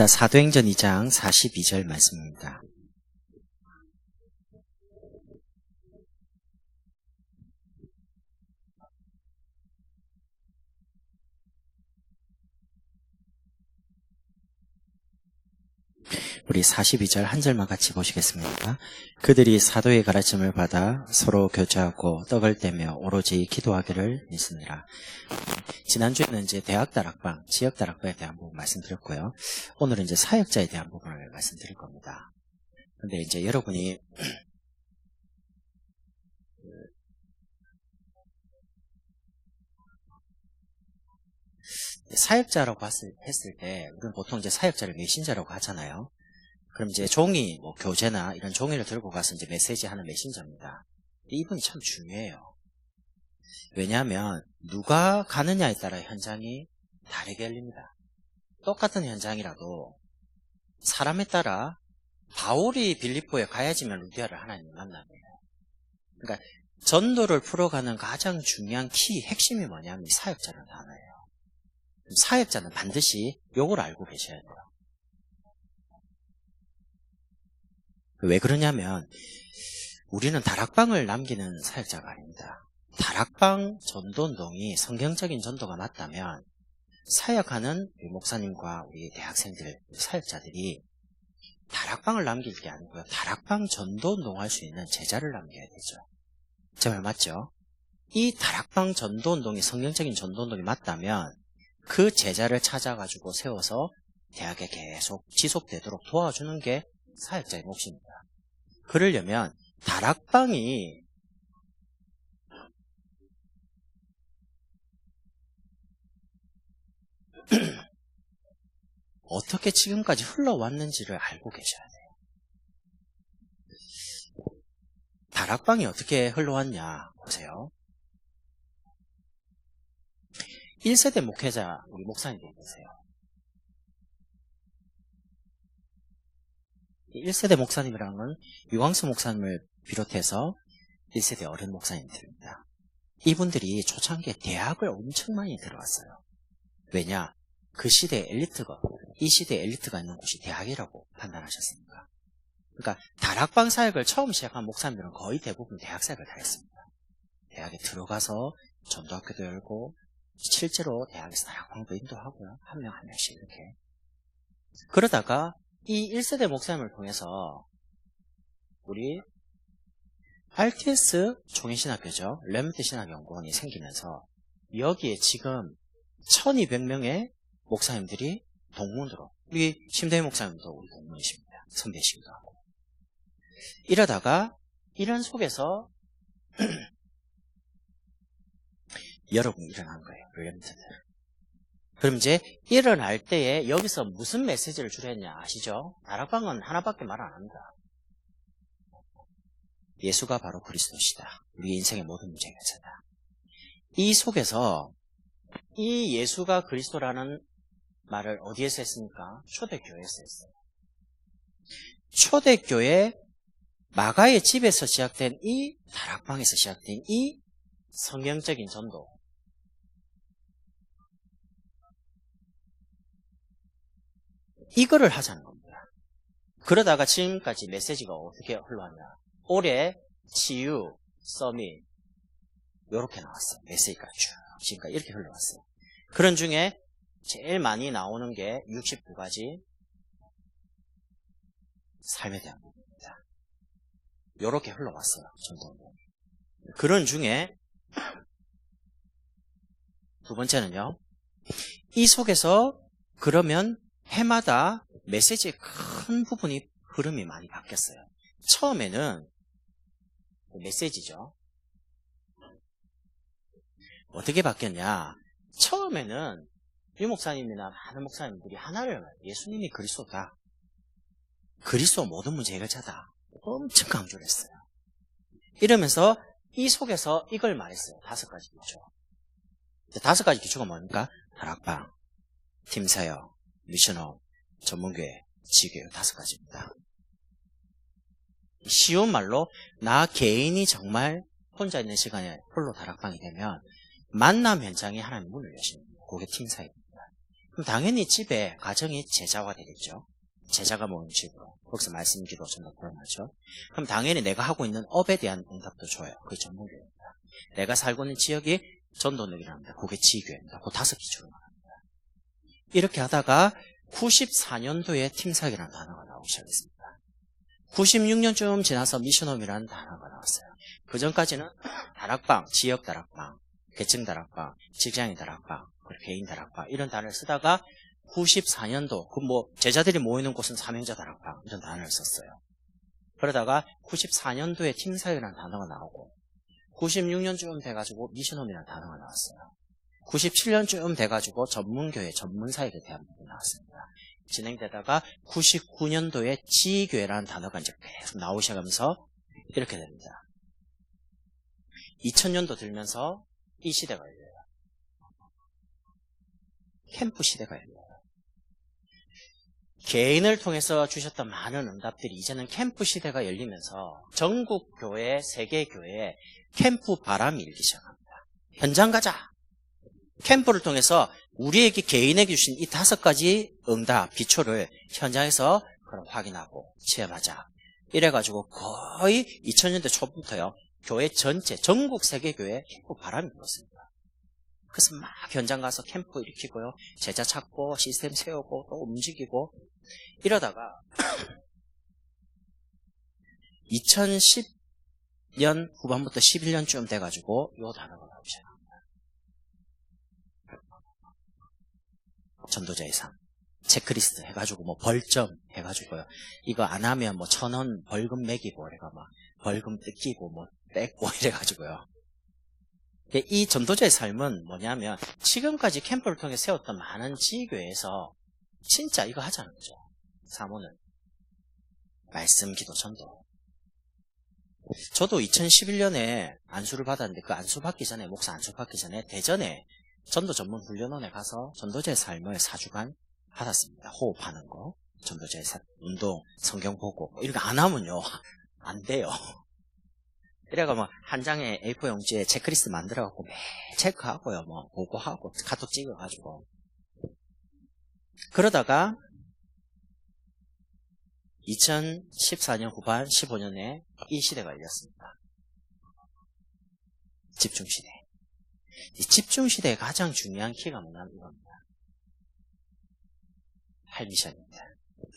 읽겠습니다. 사도행전 2장 42절 말씀입니다. 우리 42절 한 절만 같이 보시겠습니다. 그들이 사도의 가르침을 받아 서로 교제하고 떡을 떼며 오로지 기도하기를 믿습니다. 지난주에는 이제 대학 다락방, 지역 다락방에 대한 부분 말씀드렸고요. 오늘은 이제 사역자에 대한 부분을 말씀드릴 겁니다. 근데 이제 여러분이 사역자라고 했을 때 우리는 보통 이제 사역자를 메신저라고 하잖아요. 그럼 이제 종이, 교재나 이런 종이를 들고 가서 이제 메시지 하는 메신저입니다. 이분이 참 중요해요. 왜냐하면 누가 가느냐에 따라 현장이 다르게 열립니다. 똑같은 현장이라도 사람에 따라 바울이 빌립보에 가야지만 루디아를 하나님이 만납니다. 그러니까 전도를 풀어가는 가장 중요한 핵심이 뭐냐면 사역자라는 단어예요. 사역자는 반드시 요걸 알고 계셔야 돼요. 왜 그러냐면 우리는 다락방을 남기는 사역자가 아닙니다. 다락방 전도운동이 성경적인 전도가 맞다면 사역하는 우리 목사님과 우리 대학생들, 사역자들이 다락방을 남길 게 아니고요. 다락방 전도운동할 수 있는 제자를 남겨야 되죠. 제 말 맞죠? 이 다락방 전도운동이 성경적인 전도운동이 맞다면 그 제자를 찾아가지고 세워서 대학에 계속 지속되도록 도와주는 게 사역자의 몫입니다. 그러려면 다락방이 어떻게 지금까지 흘러왔는지를 알고 계셔야 돼요. 다락방이 어떻게 흘러왔냐 보세요. 1세대 목회자 우리 목사님들 계세요. 1세대 목사님이라는 건 유광수 목사님을 비롯해서 1세대 어른 목사님들입니다. 이분들이 초창기에 대학을 엄청 많이 들어왔어요. 왜냐? 그 시대의 엘리트가, 이 시대의 엘리트가 있는 곳이 대학이라고 판단하셨습니다. 그러니까 다락방 사역을 처음 시작한 목사님들은 거의 대부분 대학 사역을 다 했습니다. 대학에 들어가서 전도학교도 열고 실제로 대학에서 다락방도 인도하고요. 한 명 한 명씩 이렇게. 그러다가 이 1세대 목사님을 통해서 우리 RTS 총인신학교죠. 레몬트 신학연구원이 생기면서 여기에 지금 1200명의 목사님들이 동문으로, 우리 심대희 목사님도 우리 동문이십니다. 선배시기도 하고. 이러다가 이런 속에서 여러분이 일어난 거예요. 레몬트들. 그럼 이제 일어날 때에 여기서 무슨 메시지를 주려 했냐 아시죠? 다락방은 하나밖에 말 안 합니다. 예수가 바로 그리스도시다. 우리 인생의 모든 문제가 있다. 이 속에서 이 예수가 그리스도라는 말을 어디에서 했습니까? 초대교회에서 했어요. 초대교회 마가의 집에서 시작된 이 다락방에서 시작된 이 성경적인 전도, 이거를 하자는 겁니다. 그러다가 지금까지 메시지가 어떻게 흘러왔냐. 올해 치유, 서밋 이렇게 나왔어요. 메시지가 쭉 지금까지 이렇게 흘러왔어요. 그런 중에 제일 많이 나오는 게 69가지 삶에 대한 부분입니다. 이렇게 흘러왔어요. 전도운동. 그런 중에 두 번째는요. 이 속에서 그러면 해마다 메시지의 큰 부분이 흐름이 많이 바뀌었어요. 처음에는 메시지죠. 어떻게 바뀌었냐. 처음에는 유 목사님이나 많은 목사님들이 하나를, 예수님이 그리스도다. 그리스도 모든 문제 해결자다. 엄청 강조를 했어요. 이러면서 이 속에서 이걸 말했어요. 5가지 기초. 5가지 기초가 뭡니까? 다락방, 팀사역, 미션홈, 전문교회, 지교회 5가지입니다. 쉬운 말로 나 개인이 정말 혼자 있는 시간에 홀로 다락방이 되면 만남 현장에 하나님 문을 여십니다. 그게 팀사역입니다. 그럼 당연히 집에 가정이 제자화 되겠죠. 제자가 모이는 집으로. 거기서 말씀 기도 전도 그러죠. 그럼 당연히 내가 하고 있는 업에 대한 응답도 줘요. 그게 전문교회입니다. 내가 살고 있는 지역이 전도능이랍니다. 그게 지교회입니다. 그 5개 기초로 말합니다. 이렇게 하다가 94년도에 팀사역이라는 단어가 나오기 시작했습니다. 96년쯤 지나서 미션홈이라는 단어가 나왔어요. 그 전까지는 다락방, 지역 다락방, 계층 다락방, 직장인 다락방, 그리고 개인 다락방 이런 단어를 쓰다가 94년도 그 제자들이 모이는 곳은 사명자 다락방 이런 단어를 썼어요. 그러다가 94년도에 팀사역이라는 단어가 나오고 96년쯤 돼가지고 미션홈이라는 단어가 나왔어요. 97년쯤 돼가지고 전문교회, 전문사역에 대한 부분이 나왔습니다. 진행되다가 99년도에 지교회라는 단어가 이제 계속 나오기 시작하면서 이렇게 됩니다. 2000년도 들면서 이 시대가 열려요. 캠프 시대가 열려요. 개인을 통해서 주셨던 많은 응답들이 이제는 캠프 시대가 열리면서 전국 교회, 세계 교회에 캠프 바람이 일기 시작합니다. 현장 가자! 캠프를 통해서 우리에게 개인에게 주신 이 5가지 응답, 기초를 현장에서 그럼 확인하고 체험하자. 이래가지고 거의 2000년대 초부터요. 교회 전체, 전국 세계교회에 캠프 바람이 불었습니다. 그래서 막 현장 가서 캠프 일으키고요. 제자 찾고 시스템 세우고 또 움직이고 이러다가 2010년 후반부터 11년쯤 돼가지고 요 단어가 나오기 시작합니다. 전도자의 삶. 체크리스트 해가지고 벌점 해가지고요. 이거 안 하면 1,000원 벌금 매기고 이래가 막 벌금 뜯기고 뺏고 이래가지고요. 이 전도자의 삶은 뭐냐면 지금까지 캠프를 통해 세웠던 많은 지교회에서 진짜 이거 하자는 거죠. 사모는 말씀, 기도, 전도. 저도 2011년에 안수를 받았는데 그 안수 받기 전에 목사 안수 받기 전에 대전에 전도 전문 훈련원에 가서 전도자의 삶을 4주간 받았습니다. 호흡하는 거, 전도자의 삶, 운동, 성경 보고 이렇게 안 하면요 안 돼요. 이래가 한 장의 A4 용지에 체크리스트 만들어갖고 매일 체크하고요, 보고하고 카톡 찍어가지고 그러다가 2014년 후반 15년에 이 시대가 열렸습니다. 집중시대. 이 집중시대의 가장 중요한 키가 뭐냐면 이겁니다. 8미션입니다.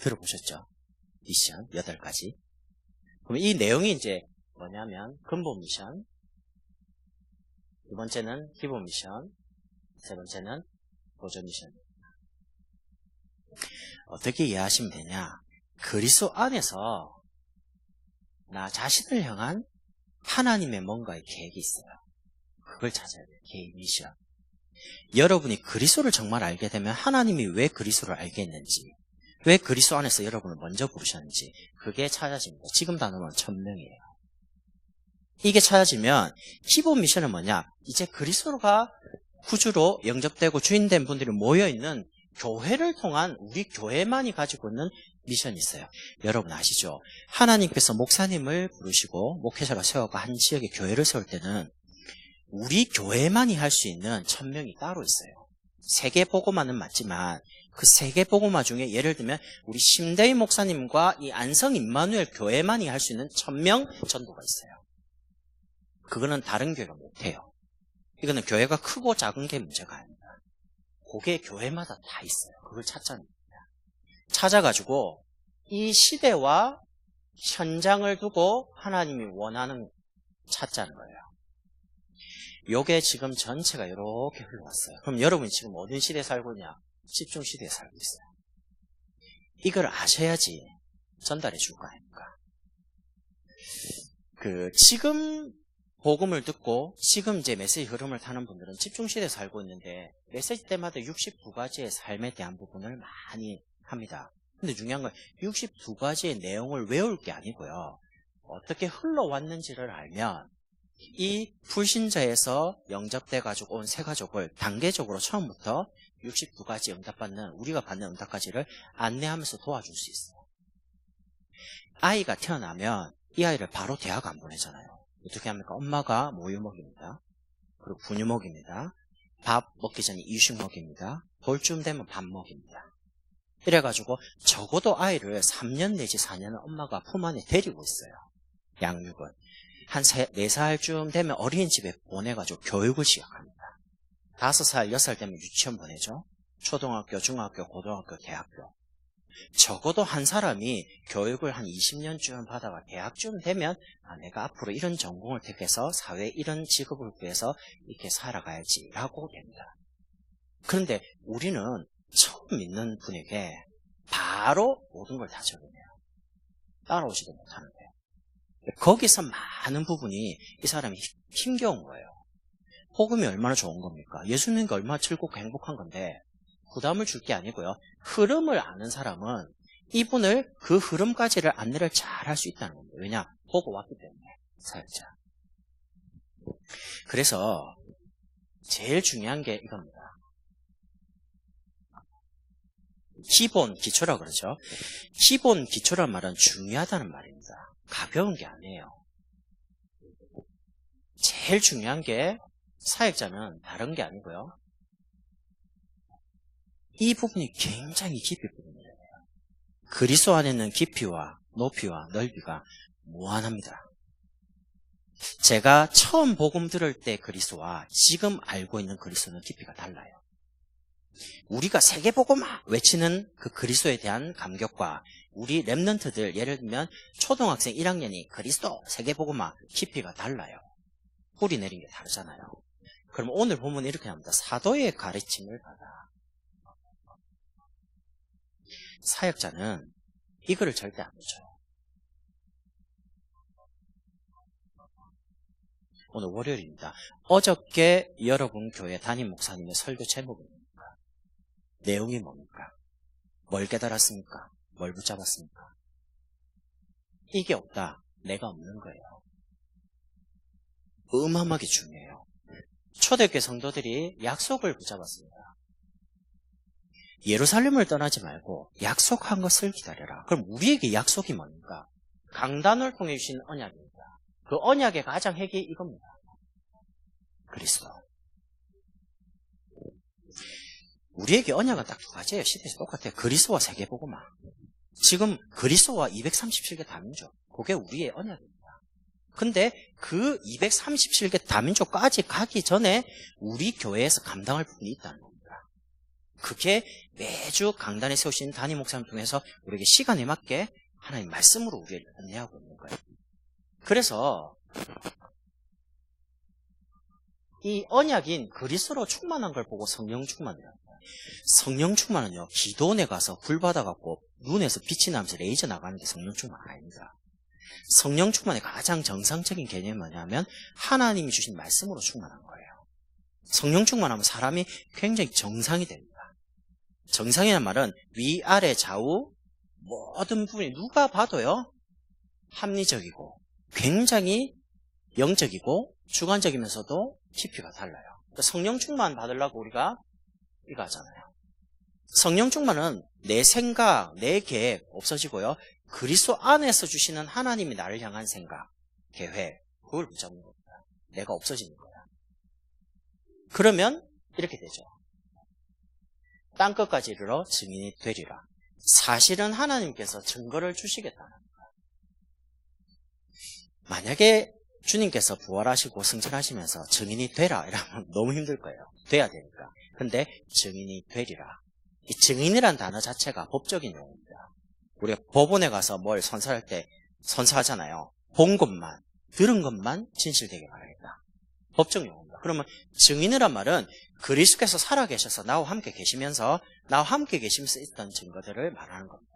들어보셨죠? 미션 8가지. 그럼 이 내용이 이제 뭐냐면 근본 미션, 두 번째는 기본 미션, 세 번째는 보조 미션. 어떻게 이해하시면 되냐? 그리스도 안에서 나 자신을 향한 하나님의 뭔가의 계획이 있어요. 그걸 찾아야 돼요. 개인 미션. 여러분이 그리스도를 정말 알게 되면 하나님이 왜 그리스도를 알겠는지, 왜 그리스도 안에서 여러분을 먼저 부르셨는지 그게 찾아집니다. 지금 단어는 1000명이에요. 이게 찾아지면 기본 미션은 뭐냐? 이제 그리스도가 구주로 영접되고 주인된 분들이 모여있는 교회를 통한 우리 교회만이 가지고 있는 미션이 있어요. 여러분 아시죠? 하나님께서 목사님을 부르시고 목회자가 세워가 한 지역에 교회를 세울 때는 우리 교회만이 할 수 있는 1000명이 따로 있어요. 세계복음화는 맞지만 그 세계복음화 중에 예를 들면 우리 심대희 목사님과 이 안성 임마누엘 교회만이 할 수 있는 1000명 전도가 있어요. 그거는 다른 교회가 못해요. 이거는 교회가 크고 작은 게 문제가 아닙니다. 그게 교회마다 다 있어요. 그걸 찾자는 겁니다. 찾아가지고 이 시대와 현장을 두고 하나님이 원하는 찾자는 거예요. 요게 지금 전체가 이렇게 흘러왔어요. 그럼 여러분이 지금 어떤 시대에 살고 있냐? 집중 시대에 살고 있어요. 이걸 아셔야지 전달해 줄 거 아닙니까? 지금 복음을 듣고 지금 이제 메시지 흐름을 타는 분들은 집중 시대에 살고 있는데 메시지 때마다 69가지의 삶에 대한 부분을 많이 합니다. 근데 중요한 건 62가지의 내용을 외울 게 아니고요. 어떻게 흘러왔는지를 알면 이 불신자에서 영접돼가지고 온 새 가족을 단계적으로 처음부터 62가지 응답받는, 우리가 받는 응답까지를 안내하면서 도와줄 수 있어요. 아이가 태어나면 이 아이를 바로 대학 안 보내잖아요. 어떻게 합니까? 엄마가 모유먹입니다. 그리고 분유먹입니다. 밥 먹기 전에 이유식 먹입니다. 돌쯤 되면 밥 먹입니다. 이래가지고 적어도 아이를 3년 내지 4년은 엄마가 품 안에 데리고 있어요. 양육은. 한 4살쯤 되면 어린이집에 보내가지고 교육을 시작합니다. 5살, 6살 되면 유치원 보내죠. 초등학교, 중학교, 고등학교, 대학교. 적어도 한 사람이 교육을 한 20년쯤 받아가 대학쯤 되면 내가 앞으로 이런 전공을 택해서 사회에 이런 직업을 구해서 이렇게 살아가야지 라고 됩니다. 그런데 우리는 처음 믿는 분에게 바로 모든 걸 다 적용해요. 따라오지도 못하는데. 거기서 많은 부분이 이 사람이 힘겨운 거예요. 복음이 얼마나 좋은 겁니까? 예수 믿는 게 얼마나 즐겁고 행복한 건데 부담을 줄 게 아니고요. 흐름을 아는 사람은 이분을 그 흐름까지를 안내를 잘 할 수 있다는 겁니다. 왜냐? 보고 왔기 때문에 사역자. 그래서 제일 중요한 게 이겁니다. 기본 기초라고 그러죠. 기본 기초란 말은 중요하다는 말입니다. 가벼운 게 아니에요. 제일 중요한 게 사역자는 다른 게 아니고요. 이 부분이 굉장히 깊이 부분이에요. 그리스도 안에 있는 깊이와 높이와 넓이가 무한합니다. 제가 처음 복음 들을 때 그리스도와 지금 알고 있는 그리스도는 깊이가 달라요. 우리가 세계복음화 외치는 그 그리스도에 대한 감격과 우리 랩런트들 예를 들면 초등학생 1학년이 그리스도 세계복음화 깊이가 달라요. 뿌리 내린 게 다르잖아요. 그럼 오늘 보면 이렇게 합니다. 사도의 가르침을 받아. 사역자는 이거를 절대 안 해줘요. 오늘 월요일입니다. 어저께 여러분 교회 담임 목사님의 설교 제목이 뭡니까? 내용이 뭡니까? 뭘 깨달았습니까? 뭘 붙잡았습니까? 이게 없다. 내가 없는 거예요. 어마어마하게 중요해요. 초대교회 성도들이 약속을 붙잡았습니다. 예루살렘을 떠나지 말고 약속한 것을 기다려라. 그럼 우리에게 약속이 뭡니까? 강단을 통해 주신 언약입니다. 그 언약의 가장 핵이 이겁니다. 그리스도. 우리에게 언약은 딱 두 가지예요. 시대에서 똑같아요. 그리스도와 세계복음화. 지금 그리스도와 237개 다민족. 그게 우리의 언약입니다. 근데 그 237개 다민족까지 가기 전에 우리 교회에서 감당할 부분이 있다는 겁니다. 그게 매주 강단에 세우신 담임 목사님 통해서 우리에게 시간에 맞게 하나님 말씀으로 우리를 안내하고 있는 거예요. 그래서 이 언약인 그리스도로 충만한 걸 보고 성령 충만이라는 거예요. 성령 충만은요, 기도원에 가서 불 받아갖고 눈에서 빛이 나면서 레이저 나가는 게 성령 충만 아닙니다. 성령 충만의 가장 정상적인 개념이 뭐냐면 하나님이 주신 말씀으로 충만한 거예요. 성령 충만하면 사람이 굉장히 정상이 됩니다. 정상이라는 말은 위아래 좌우 모든 부분이 누가 봐도요 합리적이고 굉장히 영적이고 주관적이면서도 깊이가 달라요. 성령 충만 받으려고 우리가 이거 하잖아요. 성령 충만은 내 생각, 내 계획 없어지고요. 그리스도 안에서 주시는 하나님이 나를 향한 생각, 계획, 그걸 붙잡는 겁니다. 내가 없어지는 거야. 그러면 이렇게 되죠. 땅끝까지 이르러 증인이 되리라. 사실은 하나님께서 증거를 주시겠다는 거예요. 만약에 주님께서 부활하시고 승천하시면서 증인이 되라 이러면 너무 힘들 거예요. 돼야 되니까. 근데 증인이 되리라. 이 증인이란 단어 자체가 법적인 용어입니다. 우리가 법원에 가서 뭘 선서할 때 선서하잖아요. 본 것만, 들은 것만 진실되게 말하겠다. 법적 용어입니다. 그러면 증인이란 말은 그리스도께서 살아계셔서 나와 함께 계시면서 나와 함께 계시면서 있던 증거들을 말하는 겁니다.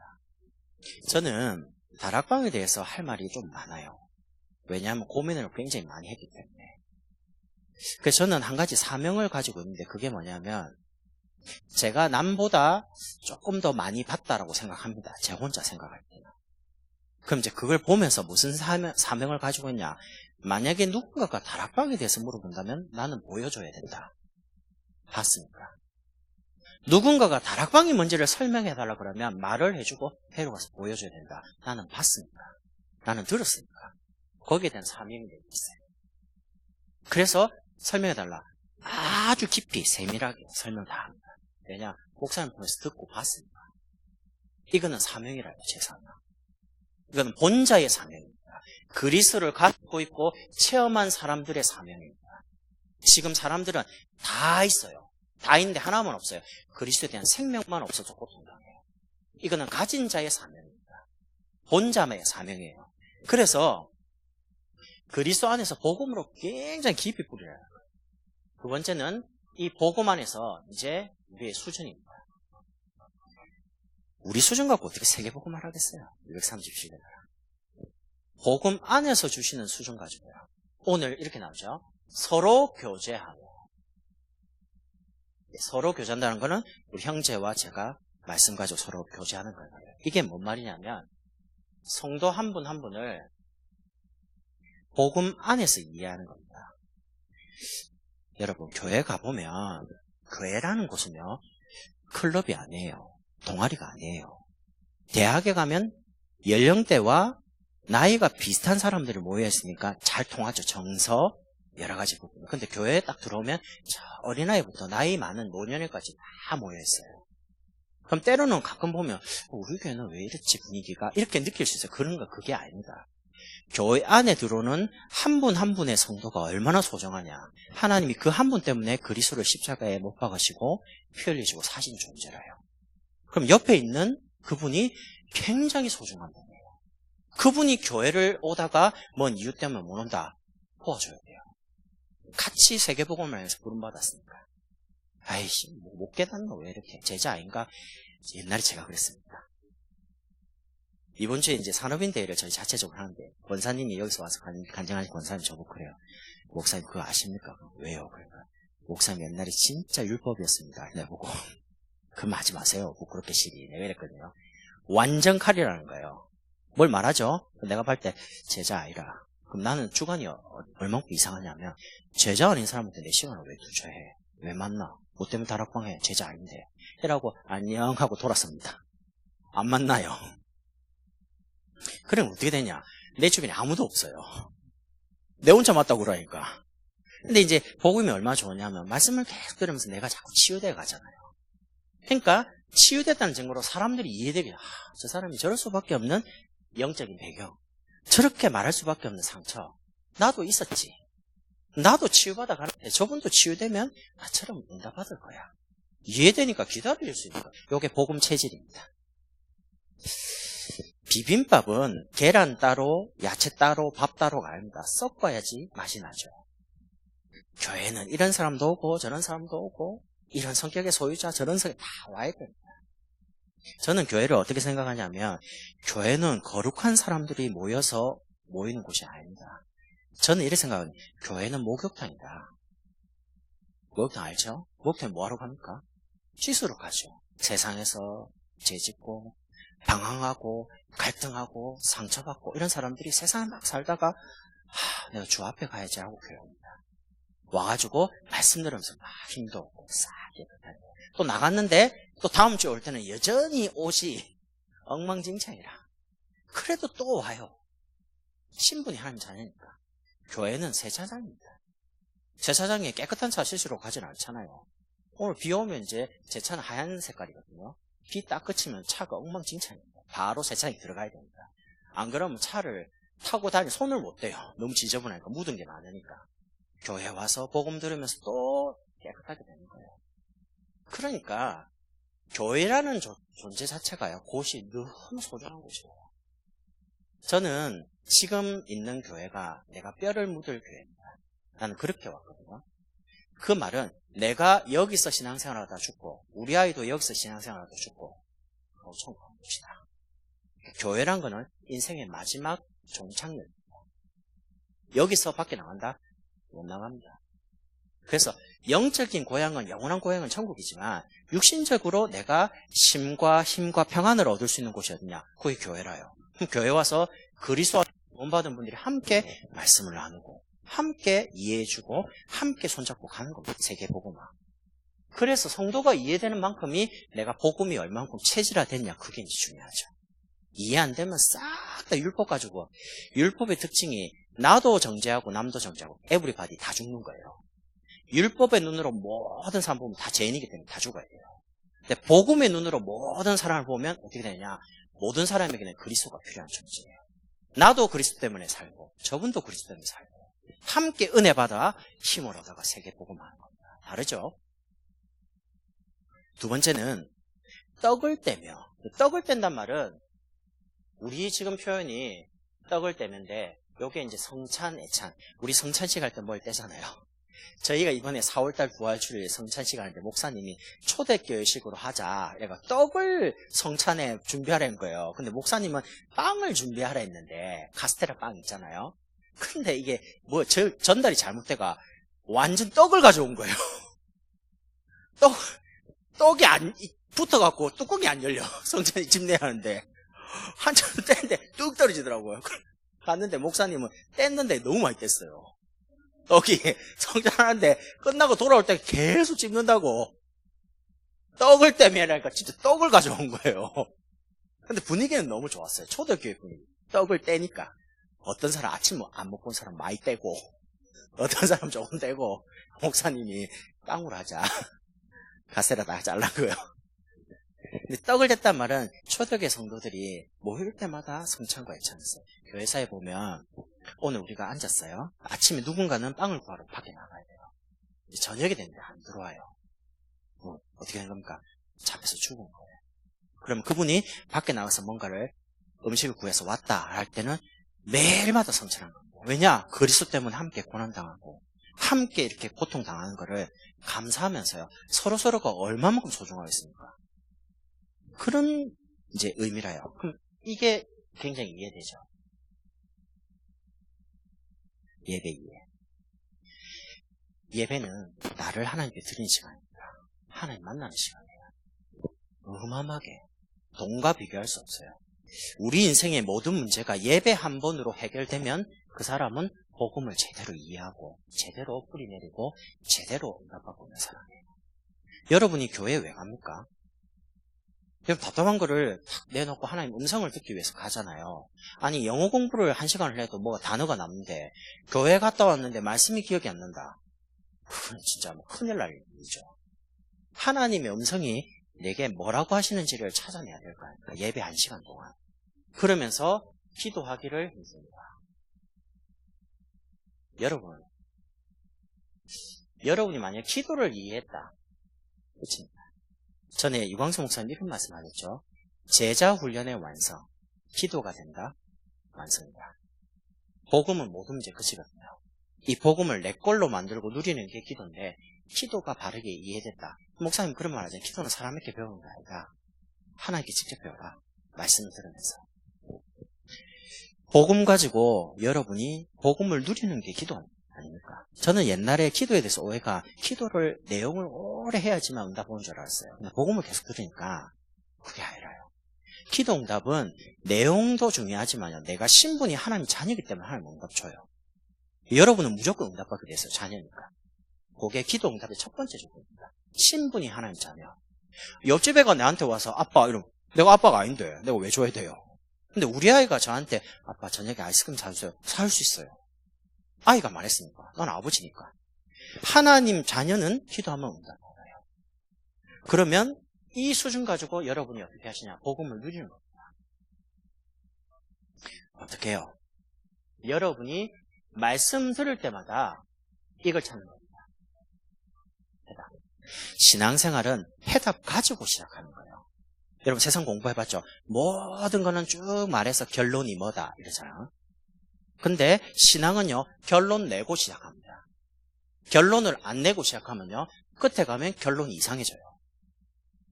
저는 다락방에 대해서 할 말이 좀 많아요. 왜냐하면 고민을 굉장히 많이 했기 때문에. 그래서 저는 한 가지 사명을 가지고 있는데 그게 뭐냐면 제가 남보다 조금 더 많이 봤다라고 생각합니다. 제 혼자 생각할 때는. 그럼 이제 그걸 보면서 무슨 사명을 가지고 있냐. 만약에 누군가가 다락방에 대해서 물어본다면 나는 보여줘야 된다. 봤습니까? 누군가가 다락방이 뭔지를 설명해달라 그러면 말을 해주고 회로 가서 보여줘야 된다. 나는 봤습니까? 나는 들었습니까? 거기에 대한 사명이 있어요. 그래서 설명해달라. 아주 깊이 세밀하게 설명 다 합니다. 왜냐? 목사님 통해서 듣고 봤습니다. 이거는 사명이라요, 제 사명. 이거는 본자의 사명입니다. 그리스도를 갖고 있고 체험한 사람들의 사명입니다. 지금 사람들은 다 있어요. 다 있는데 하나만 없어요. 그리스도에 대한 생명만 없어서 고통당해요. 이거는 가진 자의 사명입니다. 본자의 사명이에요. 그래서 그리스도 안에서 복음으로 굉장히 깊이 뿌려야 해요. 두 번째는 이 복음 안에서 이제 우리의 수준입니다. 우리 수준 갖고 어떻게 세계복음을 하겠어요? 230시대가. 복음 안에서 주시는 수준 가지고요. 오늘 이렇게 나오죠. 서로 교제하고. 서로 교제한다는 것은 우리 형제와 제가 말씀 가지고 서로 교제하는 거예요. 이게 뭔 말이냐면 성도 한 분 한 분을 복음 안에서 이해하는 겁니다. 여러분, 교회 가보면 교회라는 곳은요, 클럽이 아니에요. 동아리가 아니에요. 대학에 가면 연령대와 나이가 비슷한 사람들이 모여있으니까 잘 통하죠. 정서, 여러 가지 부분. 근데 교회에 딱 들어오면 어린아이부터 나이 많은 노년에까지 다 모여있어요. 그럼 때로는 가끔 보면 우리 교회는 왜 이렇지 분위기가 이렇게 느낄 수 있어요. 그런 거 그게 아닙니다. 교회 안에 들어오는 한 분 한 분의 성도가 얼마나 소중하냐. 하나님이 그 한 분 때문에 그리스도를 십자가에 못 박으시고 피 흘리시고 사신 존재라요. 그럼 옆에 있는 그분이 굉장히 소중한 분이에요. 그분이 교회를 오다가 뭔 이유 때문에 못 온다. 도와줘야 돼요. 같이 세계복음을 해서 부름받았으니까. 아이씨, 못 깨닫나 왜 이렇게 제자 아닌가? 옛날에 제가 그랬습니다. 이번 주에 이제 산업인대회를 저희 자체적으로 하는데 권사님이 여기서 와서 간증하신 권사님 저보고 그래요. 목사님 그거 아십니까? 왜요? 그러니까 목사님 옛날에 진짜 율법이었습니다. 내보고 그럼 하지 마세요. 부끄럽게 시리. 내가 이랬거든요. 완전 칼이라는 거예요. 뭘 말하죠? 내가 볼 때 제자 아니라. 그럼 나는 주관이 얼마큼 이상하냐면 제자 아닌 사람한테 내 시간을 왜 투자해? 왜 만나? 뭐 때문에 다락방해? 제자 아닌데. 이라고 안녕 하고 돌았습니다. 안 만나요. 그럼 어떻게 되냐? 내 주변에 아무도 없어요. 내 혼자 맞다고 그러니까. 근데 이제 복음이 얼마나 좋으냐면 말씀을 계속 들으면서 내가 자꾸 치유돼 가잖아요. 그러니까 치유됐다는 증거로 사람들이 이해되게 저 사람이 저럴 수밖에 없는 영적인 배경, 저렇게 말할 수밖에 없는 상처 나도 있었지. 나도 치유받아 가는데 저분도 치유되면 나처럼 응답받을 거야. 이해되니까 기다릴 수 있는 거야. 이게 복음 체질입니다. 비빔밥은 계란 따로 야채 따로 밥 따로가 아닙니다. 섞어야지 맛이 나죠. 교회는 이런 사람도 오고 저런 사람도 오고 이런 성격의 소유자 저런 성격 다 와야 됩니다. 저는 교회를 어떻게 생각하냐면 교회는 거룩한 사람들이 모여서 모이는 곳이 아닙니다. 저는 이렇게 생각합니다. 교회는 목욕탕이다. 목욕탕 알죠? 목욕탕에 뭐하러 갑니까? 씻으러 가죠. 세상에서 죄짓고 방황하고 갈등하고 상처받고 이런 사람들이 세상에 막 살다가 내가 주 앞에 가야지 하고 교회 옵니다. 와가지고 말씀 들으면서 막 힘도 없고 싹 깨끗하게 또 나갔는데 또 다음 주에 올 때는 여전히 옷이 엉망진창이라 그래도 또 와요. 신분이 하나님 자녀니까. 교회는 세차장입니다. 세차장에 깨끗한 차 씻으러 가진 않잖아요. 오늘 비 오면 이제 제 차는 하얀 색깔이거든요. 비 딱 그치면 차가 엉망진창입니다. 바로 세차장에 들어가야 됩니다. 안 그러면 차를 타고 다니 손을 못 대요. 너무 지저분하니까 묻은 게 많으니까. 교회 와서 복음 들으면서 또 깨끗하게 되는 거예요. 그러니까 교회라는 존재 자체가요. 곳이 너무 소중한 곳이에요. 저는 지금 있는 교회가 내가 뼈를 묻을 교회입니다. 나는 그렇게 왔거든요. 그 말은 내가 여기서 신앙생활하다 죽고 우리 아이도 여기서 신앙생활하다 죽고 천국한 곳이다. 교회란 거는 인생의 마지막 종착역입니다. 여기서 밖에 나간다? 못 나갑니다. 그래서 영적인 고향은 영원한 고향은 천국이지만 육신적으로 내가 심과 힘과 평안을 얻을 수 있는 곳이 어디냐? 그게 교회라요. 그럼 교회 와서 그리스도와 구원받은 분들이 함께 말씀을 나누고 함께 이해해주고 함께 손잡고 가는 겁니다. 세계복음화. 그래서 성도가 이해되는 만큼이 내가 복음이 얼만큼 체질화됐냐 그게 이제 중요하죠. 이해 안 되면 싹 다 율법 가지고 율법의 특징이 나도 정죄하고 남도 정죄하고 에브리바디 다 죽는 거예요. 율법의 눈으로 모든 사람 보면 다 죄인이기 때문에 다 죽어야 돼요. 근데 복음의 눈으로 모든 사람을 보면 어떻게 되냐? 모든 사람에게는 그리스도가 필요한 존재예요. 나도 그리스도 때문에 살고 저분도 그리스도 때문에 살고 함께 은혜 받아 힘을 얻어가 세계 복음하는 겁니다. 다르죠? 두 번째는 떡을 떼며, 떡을 뗀단 말은 우리 지금 표현이 떡을 떼면데 요게 이제 성찬, 애찬. 우리 성찬식 할 때 뭘 떼잖아요. 저희가 이번에 4월달 부활주일 성찬식 하는데 목사님이 초대교회식으로 하자. 얘가 떡을 성찬에 준비하라는 거예요. 근데 목사님은 빵을 준비하라 했는데 카스테라 빵 있잖아요. 근데 이게 뭐 전달이 잘못돼가 완전 떡을 가져온 거예요. 떡이 안 붙어갖고 뚜껑이 안 열려. 성찬이 집내야 하는데 한참 뗐는데 뚝 떨어지더라고요. 갔는데 목사님은 뗐는데 너무 많이 뗐어요. 떡이 성찬하는데 끝나고 돌아올 때 계속 찝는다고. 떡을 떼매라니까 진짜 떡을 가져온 거예요. 근데 분위기는 너무 좋았어요. 초대교회 분위기. 떡을 떼니까 어떤 사람 아침 안 먹고 온 사람 많이 떼고 어떤 사람 조금 떼고 목사님이 빵으로 하자. 가세라 다 잘라고요. 근데 떡을 뗐단 말은 초대교회 성도들이 모일 때마다 성찬과 애찬했어요. 교회사에 보면 오늘 우리가 앉았어요. 아침에 누군가는 빵을 구하러 밖에 나가야 돼요. 이제 저녁이 됐는데 안 들어와요. 어떻게 된 겁니까? 잡혀서 죽은 거예요. 그럼 그분이 밖에 나가서 뭔가를 음식을 구해서 왔다 할 때는 매일마다 성찬한 겁니다. 왜냐? 그리스도 때문에 함께 고난당하고 함께 이렇게 고통당하는 거를 감사하면서요. 서로서로가 얼마만큼 소중하겠습니까? 그런 이제 의미라요. 그럼 이게 굉장히 이해되죠. 예배 이해. 예배는 나를 하나님께 드리는 시간입니다. 하나님 만나는 시간이에요. 어마어마하게 돈과 비교할 수 없어요. 우리 인생의 모든 문제가 예배 한 번으로 해결되면 그 사람은 복음을 제대로 이해하고 제대로 뿌리내리고 제대로 응답받고 있는 사람이에요. 여러분이 교회에 왜 갑니까? 여러분 답답한 거를 탁 내놓고 하나님 음성을 듣기 위해서 가잖아요. 아니 영어 공부를 1시간을 해도 뭐가 단어가 남는데 교회 갔다 왔는데 말씀이 기억이 안 난다. 그건 진짜 뭐 큰일 날 일이죠. 하나님의 음성이 내게 뭐라고 하시는지를 찾아내야 될 거 아닙니까? 예배 1시간 동안. 그러면서 기도하기를 힘씁니다. 여러분이 만약 기도를 이해했다. 그렇습니다. 전에 유광수 목사님 이런 말씀 하셨죠. 제자 훈련의 완성, 기도가 된다, 완성이다. 복음은 모든 문제 끝이거든요. 이 복음을 내 걸로 만들고 누리는 게 기도인데 기도가 바르게 이해됐다. 목사님 그런 말 하잖아요. 기도는 사람에게 배우는 게 아니다. 하나님께 직접 배워라. 말씀을 들으면서. 복음 가지고 여러분이 복음을 누리는 게 기도 아닙니까? 저는 옛날에 기도에 대해서 오해가 기도를 내용을 오래 해야지만 응답 오는 줄 알았어요. 근데 복음을 계속 들으니까 그게 아니라요. 기도 응답은 내용도 중요하지만요. 내가 신분이 하나님 자녀이기 때문에 하나님 응답 줘요. 여러분은 무조건 응답받게 돼서 자녀니까. 그게 기도 응답의 첫 번째 조건입니다. 신분이 하나님 자녀. 옆집 애가 나한테 와서 아빠 이러면 내가 아빠가 아닌데 내가 왜 줘야 돼요? 근데 우리 아이가 저한테 아빠 저녁에 아이스크림 사주세요. 살 수 있어요. 아이가 말했으니까. 넌 아버지니까. 하나님 자녀는 기도하면 응답받아요. 그러면 이 수준 가지고 여러분이 어떻게 하시냐? 복음을 누리는 겁니다. 어떻게 해요? 여러분이 말씀 들을 때마다 이걸 찾는 겁니다. 해답. 신앙생활은 해답 가지고 시작하는 거예요. 여러분 세상 공부해봤죠? 모든 거는 쭉 말해서 결론이 뭐다 이러잖아요. 근데 신앙은요 결론 내고 시작합니다. 결론을 안 내고 시작하면요 끝에 가면 결론이 이상해져요.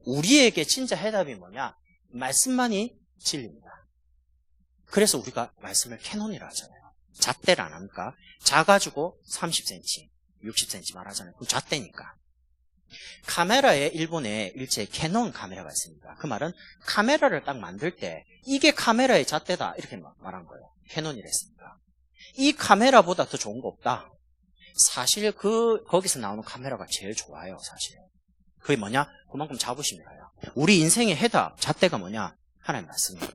우리에게 진짜 해답이 뭐냐? 말씀만이 진리입니다. 그래서 우리가 말씀을 캐논이라 하잖아요. 잣대를 안 합니까? 자가지고 30cm, 60cm 말하잖아요. 그럼 잣대니까. 카메라에 일본에 일제에 캐논 카메라가 있습니다. 그 말은 카메라를 딱 만들 때 이게 카메라의 잣대다 이렇게 말한 거예요. 캐논이라 했습니다. 이 카메라보다 더 좋은 거 없다. 사실 거기서 나오는 카메라가 제일 좋아요. 사실 그게 뭐냐? 그만큼 자부심이라요. 우리 인생의 해답 잣대가 뭐냐? 하나님 말씀입니다.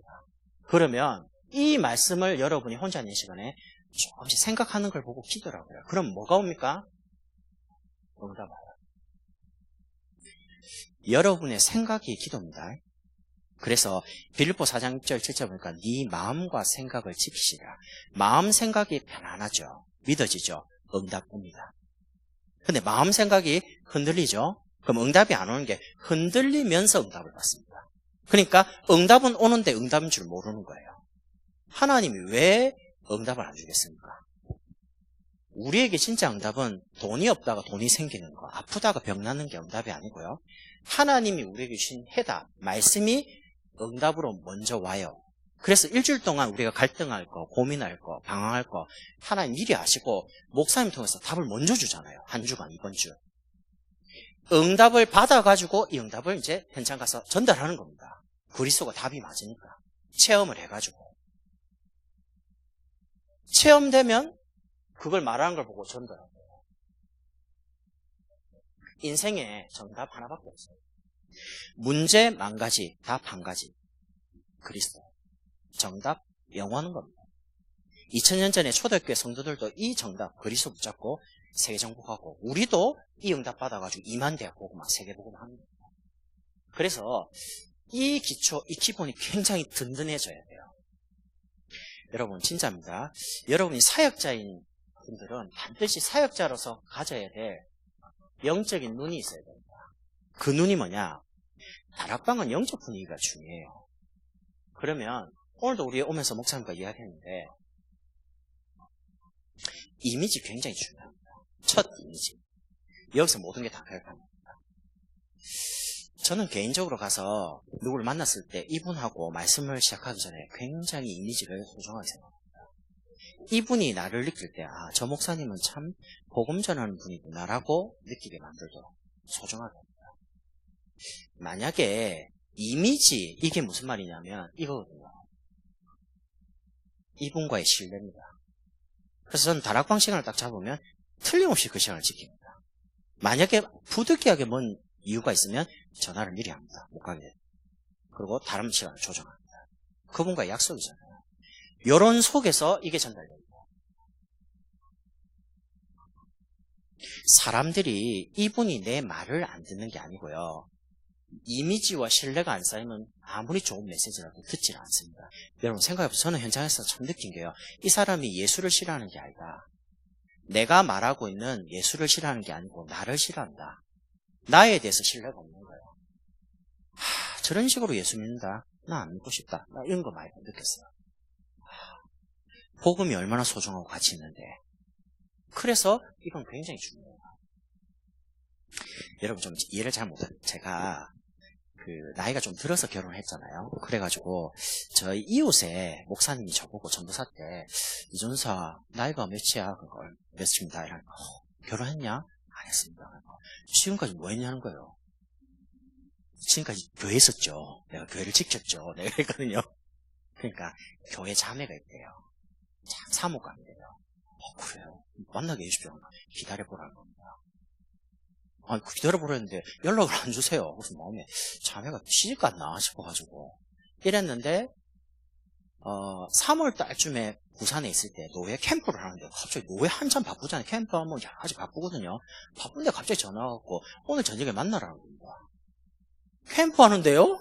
그러면 이 말씀을 여러분이 혼자 있는 시간에 조금씩 생각하는 걸 보고 기도를 하고요. 그럼 뭐가 옵니까? 응답하라. 여러분의 생각이 기도입니다. 그래서 빌립보 4장 6절 7절 보니까 네 마음과 생각을 지키시라. 마음 생각이 편안하죠. 믿어지죠. 응답 옵니다. 근데 마음 생각이 흔들리죠. 그럼 응답이 안 오는 게 흔들리면서 응답을 받습니다. 그러니까 응답은 오는데 응답인 줄 모르는 거예요. 하나님이 왜 응답을 안 주겠습니까? 우리에게 진짜 응답은 돈이 없다가 돈이 생기는 거, 아프다가 병 낫는 게 응답이 아니고요. 하나님이 우리에게 주신 해답, 말씀이 응답으로 먼저 와요. 그래서 일주일 동안 우리가 갈등할 거, 고민할 거, 방황할 거 하나님 미리 아시고 목사님 통해서 답을 먼저 주잖아요. 한 주간, 이번 주. 응답을 받아가지고 이 응답을 이제 현장 가서 전달하는 겁니다. 그리스도가 답이 맞으니까. 체험을 해가지고. 체험되면 그걸 말하는 걸 보고 전달하고. 인생에 정답 하나밖에 없어요. 문제 만 가지, 답 한 가지. 그리스도. 정답 영원한 겁니다. 2000년 전에 초대교회 성도들도 이 정답 그리스도 붙잡고 세계 정복하고 우리도 이 응답 받아가지고 2만 대학 복음화, 세계 복음화 합니다. 그래서 이 기초, 이 기본이 굉장히 든든해져야 돼요. 여러분 진짜입니다. 여러분이 사역자인 분들은 반드시 사역자로서 가져야 될 영적인 눈이 있어야 됩니다. 그 눈이 뭐냐? 다락방은 영적 분위기가 중요해요. 그러면 오늘도 우리 오면서 목사님과 이야기했는데 이미지 굉장히 중요합니다. 첫 이미지. 여기서 모든 게 다 결합합니다. 저는 개인적으로 가서 누구를 만났을 때 이분하고 말씀을 시작하기 전에 굉장히 이미지를 소중하게 생각합니다. 이분이 나를 느낄 때 아, 저 목사님은 참 복음 전하는 분이구나라고 느끼게 만들도록 소중하게 합니다. 만약에 이미지, 이게 무슨 말이냐면 이거거든요. 이분과의 신뢰입니다. 그래서 저는 다락방 시간을 딱 잡으면 틀림없이 그 시간을 지킵니다. 만약에 부득이하게 뭔 이유가 있으면 전화를 미리 합니다. 못 가게 돼요. 그리고 다른 시간을 조정합니다. 그분과의 약속이잖아요. 요런 속에서 이게 전달됩니다. 사람들이 이분이 내 말을 안 듣는 게 아니고요. 이미지와 신뢰가 안 쌓이면 아무리 좋은 메시지라도 듣지 않습니다. 여러분 생각해보세요. 저는 현장에서 참 느낀 게요. 이 사람이 예수를 싫어하는 게 아니다. 내가 말하고 있는 예수를 싫어하는 게 아니고 나를 싫어한다. 나에 대해서 신뢰가 없는 거예요. 저런 식으로 예수 믿는다. 나 안 믿고 싶다. 나 이런 거 많이 느꼈어요. 복음이 얼마나 소중하고 가치 있는데. 그래서 이건 굉장히 중요해요. 여러분 좀 이해를 잘 못해요. 제가 나이가 좀 들어서 결혼했잖아요. 그래가지고 저희 이웃에 목사님이 저보고 전도사 때 이전사 나이가 몇이야? 그걸 몇입니다. 이러니까 결혼했냐? 안 했습니다. 지금까지 뭐 했냐는 거예요. 지금까지 교회 있었죠. 내가 교회를 지켰죠. 내가 그랬거든요. 그러니까 교회 자매가 있대요. 사모감이래요. 그래요? 만나게 해주십시오. 기다려보라는 겁니다. 기다려보라 했는데 연락을 안 주세요. 그래서 마음에 자매가 시집 갔나 싶어가지고 이랬는데 3월 달쯤에 부산에 있을 때 노예 캠프를 하는데 갑자기 노예 한참 바쁘잖아요. 캠프 하면 아직 바쁘거든요. 바쁜데 갑자기 전화가 왔고 오늘 저녁에 만나라는 겁니다. 캠프 하는데요?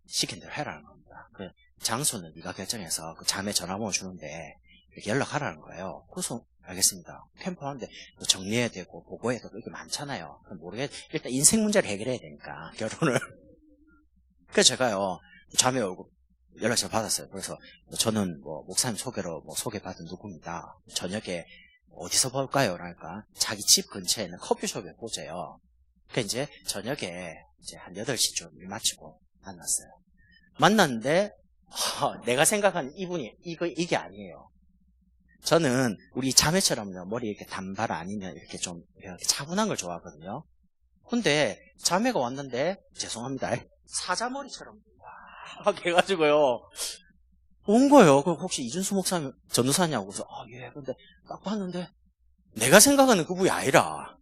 시킨 대로 해라는 겁니다. 그 장소는 네가 결정해서 그 자매 전화번호 주는데 이렇게 연락하라는 거예요. 그래서 알겠습니다. 캠프 하는데 정리해야 되고 보고해야 되고 이게 많잖아요. 일단 인생 문제를 해결해야 되니까 결혼을. 그래서 제가요 자매 얼굴 연락처를 받았어요. 그래서 저는 목사님 소개로 소개받은 누구입니다. 저녁에 어디서 볼까요? 그러니까 자기 집 근처에 있는 커피숍에 보재요. 그러니까 이제 저녁에 이제 한 8시쯤 일 마치고 만났어요. 만났는데 내가 생각한 이분이 이게 아니에요. 저는 우리 자매처럼요, 머리 이렇게 단발 아니면 이렇게 좀 이렇게 차분한 걸 좋아하거든요. 근데 자매가 왔는데, 죄송합니다. 사자머리처럼 막 해가지고요. 온 거예요. 그럼 혹시 이준수 목사님 전도사냐고. 그래서, 예. 근데 딱 봤는데, 내가 생각하는 그분이 아니라,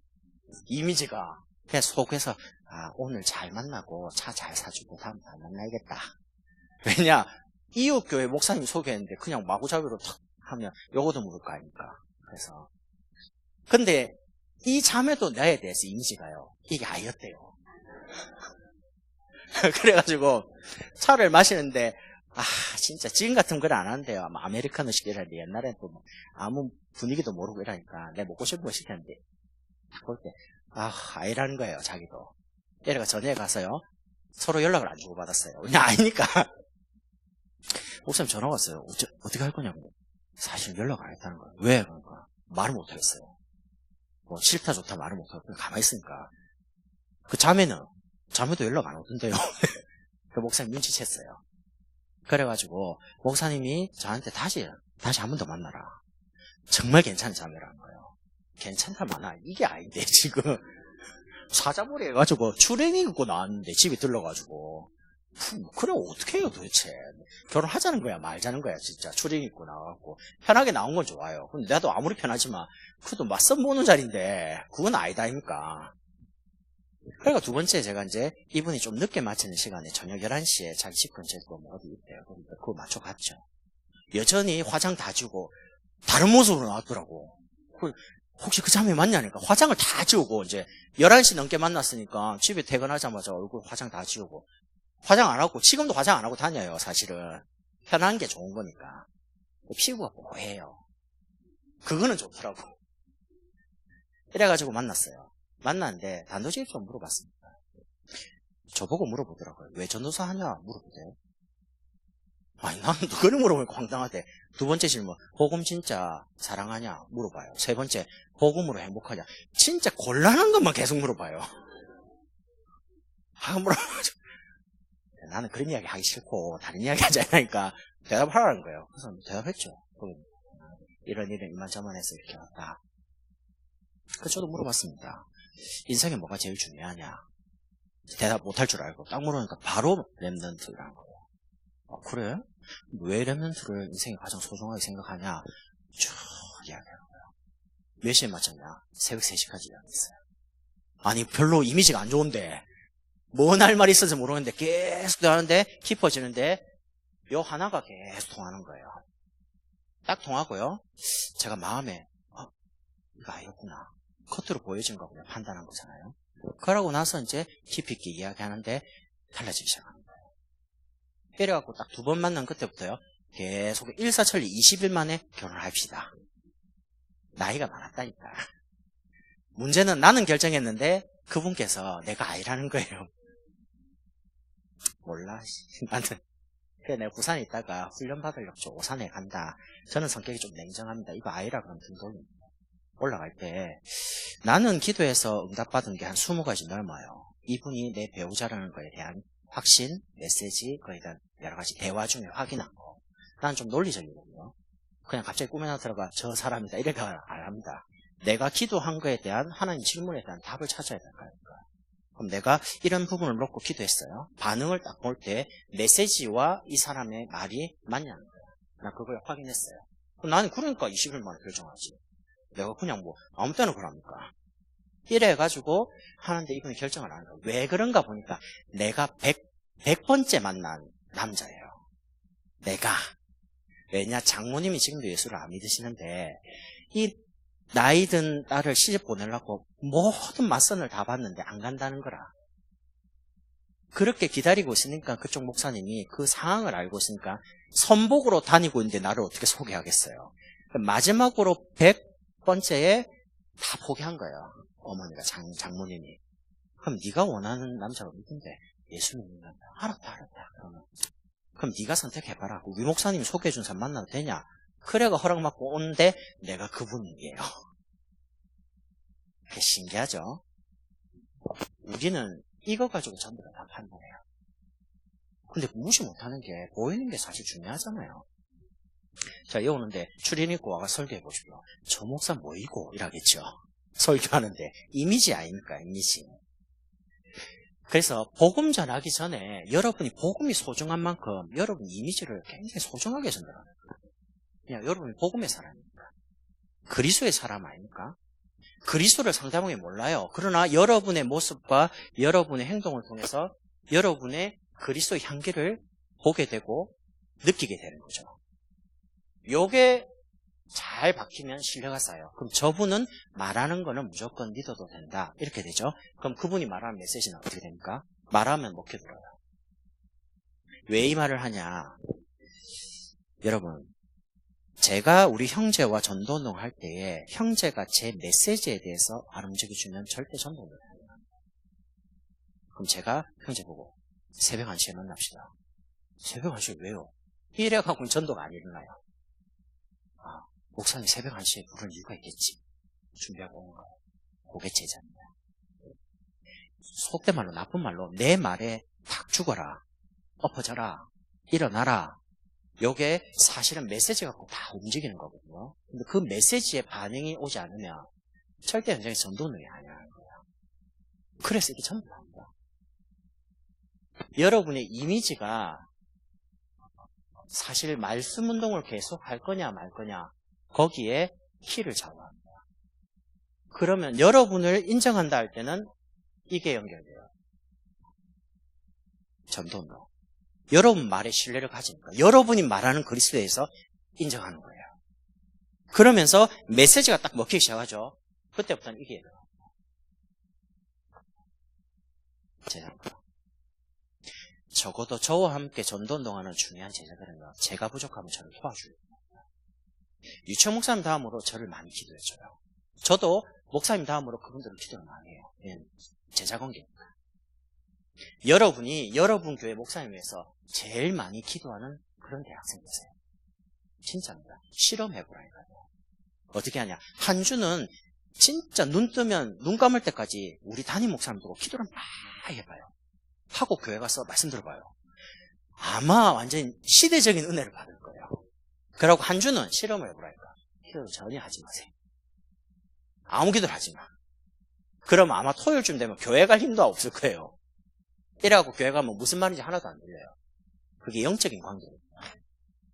이미지가. 그냥 속에서, 오늘 잘 만나고 차 잘 사주고 다음 잘 만나야겠다. 왜냐, 이웃교회 목사님 소개했는데 그냥 마구잡이로 탁 하면 요거도 물을 거 아닙니까? 그래서 근데 이 자매도 나에 대해서 이미지가요. 이게 아니었대요. 그래가지고 차를 마시는데 진짜 지금 같은 걸 안 한대요. 아메리카노 시키라는데 옛날엔 또 아무 분위기도 모르고 이러니까 내가 먹고 싶은 거 시켰는데 볼 때 아니라는 거예요. 자기도. 얘가 전에 가서요. 서로 연락을 안 주고받았어요. 그냥 아니니까. 목사님 전화 왔어요. 어떻게 할 거냐고. 사실 연락 안 했다는 거예요. 왜? 그러니까 말을 못 하겠어요. 뭐 싫다 좋다 말을 못 하고 가만히 있으니까. 그 자매도 연락 안 오던데요. 그 목사님 눈치챘어요. 그래가지고 목사님이 저한테 다시 한 번 더 만나라. 정말 괜찮은 자매라는 거예요. 괜찮다 마나 이게 아닌데 지금 사자머리 해가지고 추랭이 입고 나왔는데 집에 들러가지고 그래 어떻게 해요 도대체. 결혼하자는 거야 말자는 거야 진짜. 추랭이 입고 나와갖고 편하게 나온 건 좋아요. 근데 나도 아무리 편하지만 그것도 맞선 보는 자리인데 그건 아니다 아닙니까. 그러니까 두 번째 제가 이제 이분이 좀 늦게 마치는 시간에 저녁 11시에 자기 집 근처에 또 뭐 어디 있대요. 그러니까 그거 맞춰 갔죠. 여전히 화장 다 지우고 다른 모습으로 나왔더라고. 혹시 그 자매 맞냐니까 화장을 다 지우고 이제 11시 넘게 만났으니까 집에 퇴근하자마자 얼굴 화장 다 지우고 화장 안 하고 지금도 화장 안 하고 다녀요. 사실은 편한 게 좋은 거니까. 피부가 뽀해요. 그거는 좋더라고. 이래가지고 만났는데 단도직입 좀 물어봤습니다. 저보고 물어보더라고요. 왜 전도사 하냐 물어보대요. 아니 나는 그걸 물어보니까 황당하대. 두 번째 질문, 복음 진짜 사랑하냐 물어봐요. 세 번째, 복음으로 행복하냐. 진짜 곤란한 것만 계속 물어봐요. 물어봐죠. 나는 그런 이야기 하기 싫고 다른 이야기 하자니까 대답하라는 거예요. 그래서 대답했죠. 이런 이만저만해서 이렇게 왔다. 그래서 저도 물어봤습니다. 인생에 뭐가 제일 중요하냐. 대답 못할 줄 알고 딱 물으니까 바로 렘넌트라는 거예요. 그래? 왜 렘넌트를 인생에 가장 소중하게 생각하냐? 쭉 이야기하는 거예요. 몇 시에 맞췄냐? 새벽 3시까지 이야기했어요. 아니 별로 이미지가 안 좋은데 뭔 할 말이 있어서 모르겠는데 계속 하는데 깊어지는데 요 하나가 계속 통하는 거예요. 딱 통하고요. 제가 마음에 이거 아니었구나. 겉으로 보여진 거 그냥 판단한 거잖아요. 그러고 나서 이제 깊이 있게 이야기하는데 달라지기 시작합니다. 이래갖고 딱 두 번 만난 그때부터요. 계속 일사천리 20일 만에 결혼합시다. 나이가 많았다니까. 문제는 나는 결정했는데 그분께서 내가 아니라는 거예요. 몰라. 나는 그래 내가 부산에 있다가 훈련 받으려고 오산에 간다. 저는 성격이 좀 냉정합니다. 이거 아니라 그러면 등 돌립니다. 올라갈 때 나는 기도해서 응답받은 게 한 20가지 넘어요. 이분이 내 배우자라는 거에 대한 확신, 메시지, 거에 대한 여러 가지 대화 중에 확인한 거. 나는 좀 논리적이거든요. 그냥 갑자기 꿈에 나타나가 저 사람이다 이렇게 안 합니다. 내가 기도한 거에 대한 하나님 질문에 대한 답을 찾아야 될 거니까. 그럼 내가 이런 부분을 놓고 기도했어요. 반응을 딱 볼 때 메시지와 이 사람의 말이 맞냐는 거예요. 나 그걸 확인했어요. 그럼 나는 그러니까 20일 만에 결정하지. 내가 그냥 뭐 아무 때나 그럽니까? 이래가지고 하는데 이분이 결정을 안 하는 거예요. 왜 그런가 보니까 내가 100번째 만난 남자예요. 내가. 왜냐 장모님이 지금도 예수를 안 믿으시는데 이 나이 든 딸을 시집 보내려고 모든 맞선을 다 봤는데 안 간다는 거라. 그렇게 기다리고 있으니까 그쪽 목사님이 그 상황을 알고 있으니까 선복으로 다니고 있는데 나를 어떻게 소개하겠어요. 마지막으로 100번째에 다 포기한 거예요. 어머니가 장모님이. 그럼 네가 원하는 남자가 누군데? 예수 믿는 남자. 알았다. 그럼 네가 선택해봐라. 우리 목사님이 소개해준 사람 만나도 되냐? 그래가 허락받고 오는데 내가 그분이에요. 그게 신기하죠? 우리는 이거 가지고 전부 다 판단해요. 근데 무시 못하는 게 보이는 게 사실 중요하잖아요. 자, 여기 오는데 추리닝 입고 와가 설교해 보십시오. 저 목사 뭐이고 이러겠죠. 설교하는데 이미지 아닙니까? 이미지. 그래서 복음 전하기 전에 여러분이 복음이 소중한 만큼 여러분 이미지를 굉장히 소중하게 전달하는 거예요. 그냥 여러분이 복음의 사람입니까? 그리스도의 사람 아닙니까? 그리스도를 상대방이 몰라요. 그러나 여러분의 모습과 여러분의 행동을 통해서 여러분의 그리스도의 향기를 보게 되고 느끼게 되는 거죠. 요게 잘 박히면 신뢰가 쌓여요. 그럼 저분은 말하는 거는 무조건 믿어도 된다. 이렇게 되죠. 그럼 그분이 말하는 메시지는 어떻게 됩니까? 말하면 먹혀들어요. 왜 이 말을 하냐? 여러분, 제가 우리 형제와 전도운동 할 때에 형제가 제 메시지에 대해서 안 움직여주면 절대 전도운동 을 해요. 그럼 제가 형제 보고 새벽 1시에 만납시다. 새벽 1시에 왜요? 이래갖고는 전도가 안 일어나요. 아, 목사님 새벽 1시에 부른 이유가 있겠지. 준비하고 온 거예요. 그게 제자입니다. 속된 말로 나쁜 말로 내 말에 탁 죽어라. 엎어져라. 일어나라. 요게 사실은 메시지 갖고 다 움직이는 거거든요. 근데 그 메시지에 반응이 오지 않으면 절대 현장에서 전도운동이 아니라는 거예요. 그래서 이게 전부 다입니다. 여러분의 이미지가 사실 말씀 운동을 계속 할 거냐 말 거냐 거기에 키를 잡아야 합니다. 그러면 여러분을 인정한다 할 때는 이게 연결돼요. 전도운동. 여러분 말에 신뢰를 가지니까 여러분이 말하는 그리스도에서 인정하는 거예요. 그러면서 메시지가 딱 먹히기 시작하죠. 그때부터는 이게 일어나요. 제자입니다. 적어도 저와 함께 전도운동하는 중요한 제자들은요. 제가 부족하면 저를 도와줘요. 유치원 목사님 다음으로 저를 많이 기도해줘요. 저도 목사님 다음으로 그분들을 기도를 많이 해요. 제자관계입니다. 여러분이 여러분 교회 목사님 위해서 제일 많이 기도하는 그런 대학생 되세요. 진짜입니다. 실험해보라니까요. 어떻게 하냐. 한 주는 진짜 눈 뜨면 눈 감을 때까지 우리 담임 목사님 두고 기도를 많이 해봐요. 하고 교회 가서 말씀 들어봐요. 아마 완전 시대적인 은혜를 받을 거예요. 그러고 한 주는 실험을 해보라니까. 기도를 전혀 하지 마세요. 아무 기도를 하지 마. 그럼 아마 토요일쯤 되면 교회 갈 힘도 없을 거예요. 이래갖고 교회 가면 무슨 말인지 하나도 안 들려요. 그게 영적인 관계입니다.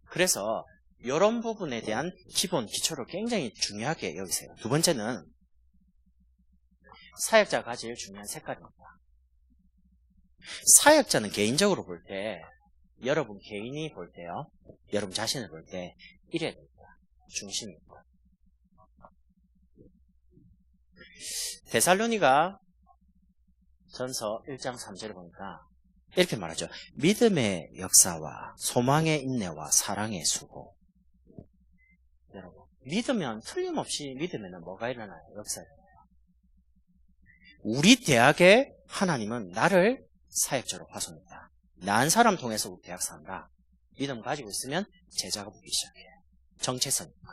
그래서 이런 부분에 대한 기본 기초를 굉장히 중요하게 여기세요. 두 번째는 사역자가 가질 중요한 색깔입니다. 사역자는 개인적으로 볼 때, 여러분 개인이 볼 때요, 여러분 자신을 볼 때 이래야 됩니다. 중심입니다. 데살로니가 전서 1장 3절을 보니까 이렇게 말하죠. 믿음의 역사와 소망의 인내와 사랑의 수고. 여러분, 믿으면 틀림없이 믿으면 뭐가 일어나요? 역사가 일어나요. 우리 대학에 하나님은 나를 사역자로 파송했다. 나 한 사람 통해서 우리 대학 산다. 믿음 가지고 있으면 제자가 붙기 시작해요. 정체성입니다.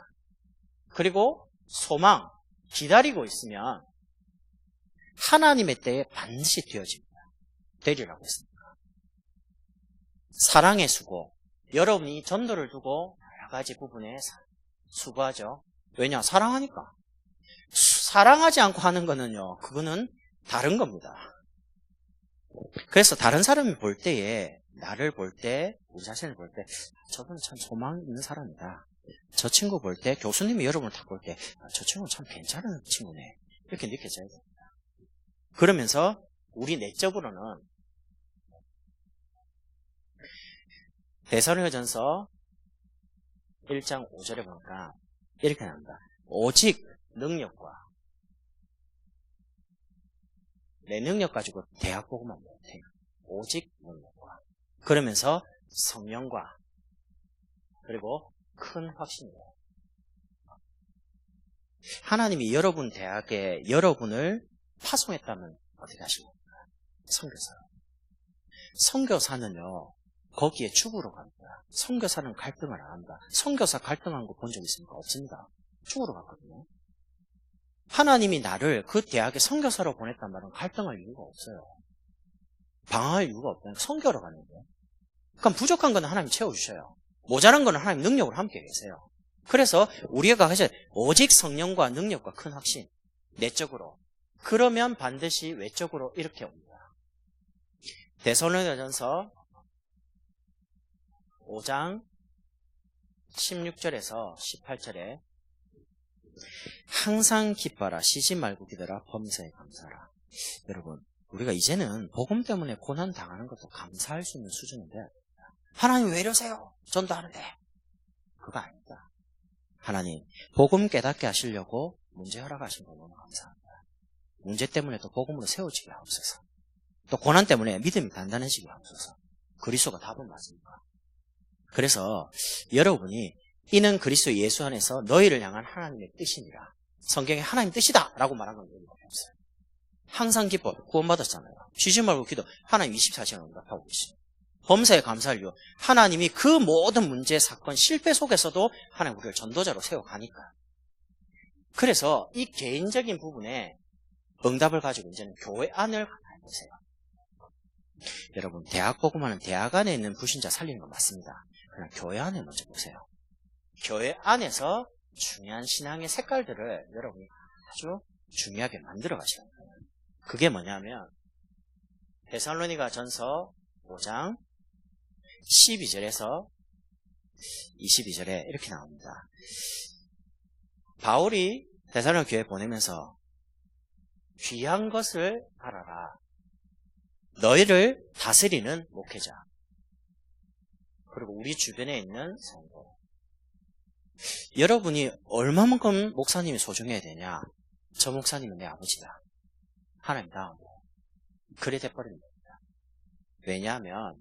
그리고 소망, 기다리고 있으면 하나님의 때에 반드시 되어집니다. 되리라고 했습니다. 사랑의 수고. 여러분이 전도를 두고 여러 가지 부분에 수고하죠. 왜냐? 사랑하니까. 사랑하지 않고 하는 거는요, 그거는 다른 겁니다. 그래서 다른 사람이 볼 때에, 나를 볼 때, 우리 자신을 볼 때, 저분은 참 소망 있는 사람이다. 저 친구 볼 때, 교수님이 여러분을 딱 볼 때, 저 친구는 참 괜찮은 친구네. 이렇게 느껴져야 됩니다. 그러면서 우리 내적으로는 데살로니가전서 1장 5절에 보니까 이렇게 나옵니다. 오직 능력과, 내 능력 가지고 대학 보고만 못해요. 오직 능력과. 그러면서 성령과, 그리고 큰 확신이에요. 하나님이 여러분 대학에 여러분을 파송했다면 어떻게 하십니까? 선교사. 선교사는요, 거기에 축으로 갑니다. 선교사는 갈등을 안 합니다. 선교사 갈등한 거 본 적 있습니까? 없습니다. 축으로 갔거든요. 하나님이 나를 그 대학에 선교사로 보냈단 말은 갈등할 이유가 없어요. 방황할 이유가 없다는 선교로 가는 거예요. 그럼 부족한 거는 하나님 채워주셔요. 모자란 거는 하나님 능력으로 함께 계세요. 그래서 우리가 가진 오직 성령과 능력과 큰 확신, 내적으로. 그러면 반드시 외적으로 이렇게 옵니다. 데살로니가전서 5장 16절에서 18절에 항상 기뻐라, 쉬지 말고 기도라, 범사에 감사하라. 여러분, 우리가 이제는 복음 때문에 고난 당하는 것도 감사할 수 있는 수준인데, 하나님 왜 이러세요? 전도하는데. 그거 아닙니다. 하나님, 복음 깨닫게 하시려고 문제 허락하신 거 너무 감사합니다. 문제 때문에 또 복음으로 세워지게 하옵소서. 또 고난 때문에 믿음이 단단해지게 하옵소서. 그리스도가 답은 맞습니까? 그래서 여러분이 이는 그리스도 예수 안에서 너희를 향한 하나님의 뜻이니라. 성경에 하나님 뜻이다 라고 말한 건 여기밖에 없어요. 항상 기뻐 구원받았잖아요. 쉬지 말고 기도. 하나님 24시간 응답하고 계시죠. 범사에 감사할 이유. 하나님이 그 모든 문제, 사건, 실패 속에서도 하나님 우리를 전도자로 세워가니까. 그래서 이 개인적인 부분에 응답을 가지고 이제는 교회 안을 가보세요. 여러분, 대학 복음하는 대학 안에 있는 불신자 살리는 건 맞습니다. 그냥 교회 안에 먼저 보세요. 교회 안에서 중요한 신앙의 색깔들을 여러분이 아주 중요하게 만들어 가셔야 돼요. 그게 뭐냐면 데살로니가 전서 5장 12절에서 22절에 이렇게 나옵니다. 바울이 데살로니가 교회에 보내면서 귀한 것을 알아라. 너희를 다스리는 목회자 그리고 우리 주변에 있는 성도. 여러분이 얼마만큼 목사님이 소중해야 되냐? 저 목사님은 내 아버지다. 하나님 다음. 그래 돼버립니다. 왜냐하면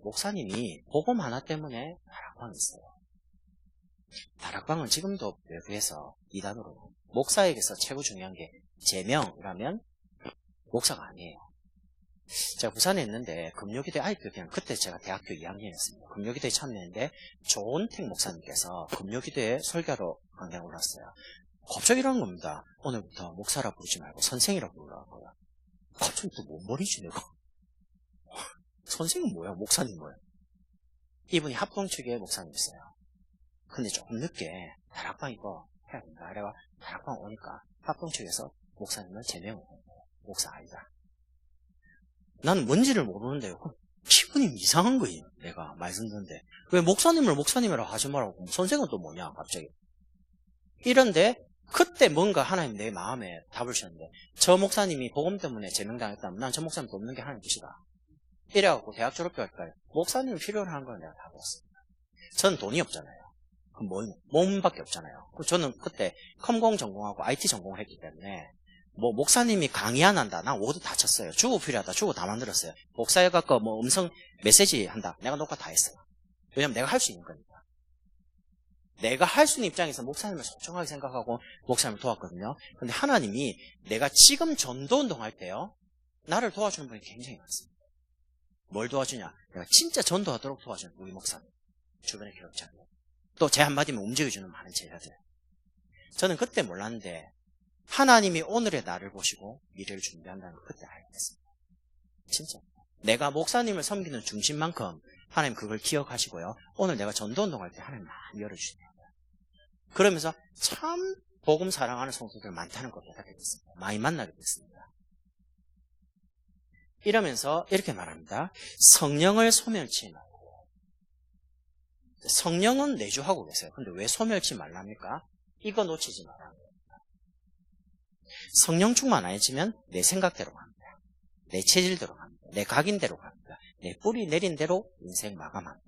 목사님이 복음 하나 때문에 다락방이 있어요. 다락방은 지금도 외부에서 이단으로 목사에게서 최고 중요한 게 제명이라면 목사가 아니에요. 제가 부산에 있는데 금요기도에 그냥 그때 제가 대학교 2학년이었습니다. 금요기도에 참여했는데 조은택 목사님께서 금요기도에 설교로 강당에 올랐어요. 갑자기 이러는 겁니다. 오늘부터 목사라 부르지 말고 선생이라고 부르라고요. 갑자기 또 뭔 말이지 내가. 선생은 뭐야? 목사님 뭐야? 이분이 합동 측의 목사님이었어요. 근데 조금 늦게 다락방 이거 해야 된다. 그래가 다락방 오니까 합동 측에서 목사님을 제명을 했어요. 목사 아니다. 나는 뭔지를 모르는데요. 기분이 이상한 거예요. 내가 말씀 듣는데 왜 목사님을 목사님이라고 하지 말라고. 선생은 또 뭐냐 갑자기. 이런데 그때 뭔가 하나님 내 마음에 답을 주셨는데 저 목사님이 복음 때문에 제명당했다면 난 저 목사님 돕는 게 하나님 뜻이다. 이래갖고 대학 졸업교 할까요? 목사님 필요로 하는 걸 내가 다 배웠습니다. 저는 돈이 없잖아요. 그럼 몸밖에 없잖아요. 저는 그때 컴공 전공하고 IT 전공을 했기 때문에 목사님이 강의 안 한다. 난 워드 다 쳤어요. 주고 필요하다. 주고 다 만들었어요. 목사에 갖고 음성 메시지 한다. 내가 녹화 다 했어요. 왜냐면 내가 할 수 있는 거니까. 내가 할 수 있는 입장에서 목사님을 소중하게 생각하고 목사님을 도왔거든요. 근데 하나님이 내가 지금 전도운동 할 때요. 나를 도와주는 분이 굉장히 많습니다. 뭘 도와주냐? 내가 진짜 전도하도록 도와주는 우리 목사님. 주변에 기록자님. 또 제 한마디면 움직여주는 많은 제자들. 저는 그때 몰랐는데 하나님이 오늘의 나를 보시고 미래를 준비한다는 걸 그때 알게 됐습니다. 진짜. 내가 목사님을 섬기는 중심만큼 하나님 그걸 기억하시고요. 오늘 내가 전도운동할 때 하나님 많이 열어주시네요. 그러면서 참 복음 사랑하는 성도들 많다는 걸 깨닫게 됐습니다. 많이 만나게 됐습니다. 이러면서 이렇게 말합니다. 성령을 소멸치 말고. 성령은 내주하고 계세요. 근데 왜 소멸치 말랍니까? 이거 놓치지 말라. 성령 충만 아니지만 내 생각대로 갑니다. 내 체질대로 갑니다. 내 각인대로 갑니다. 내 뿌리 내린 대로 인생 마감합니다.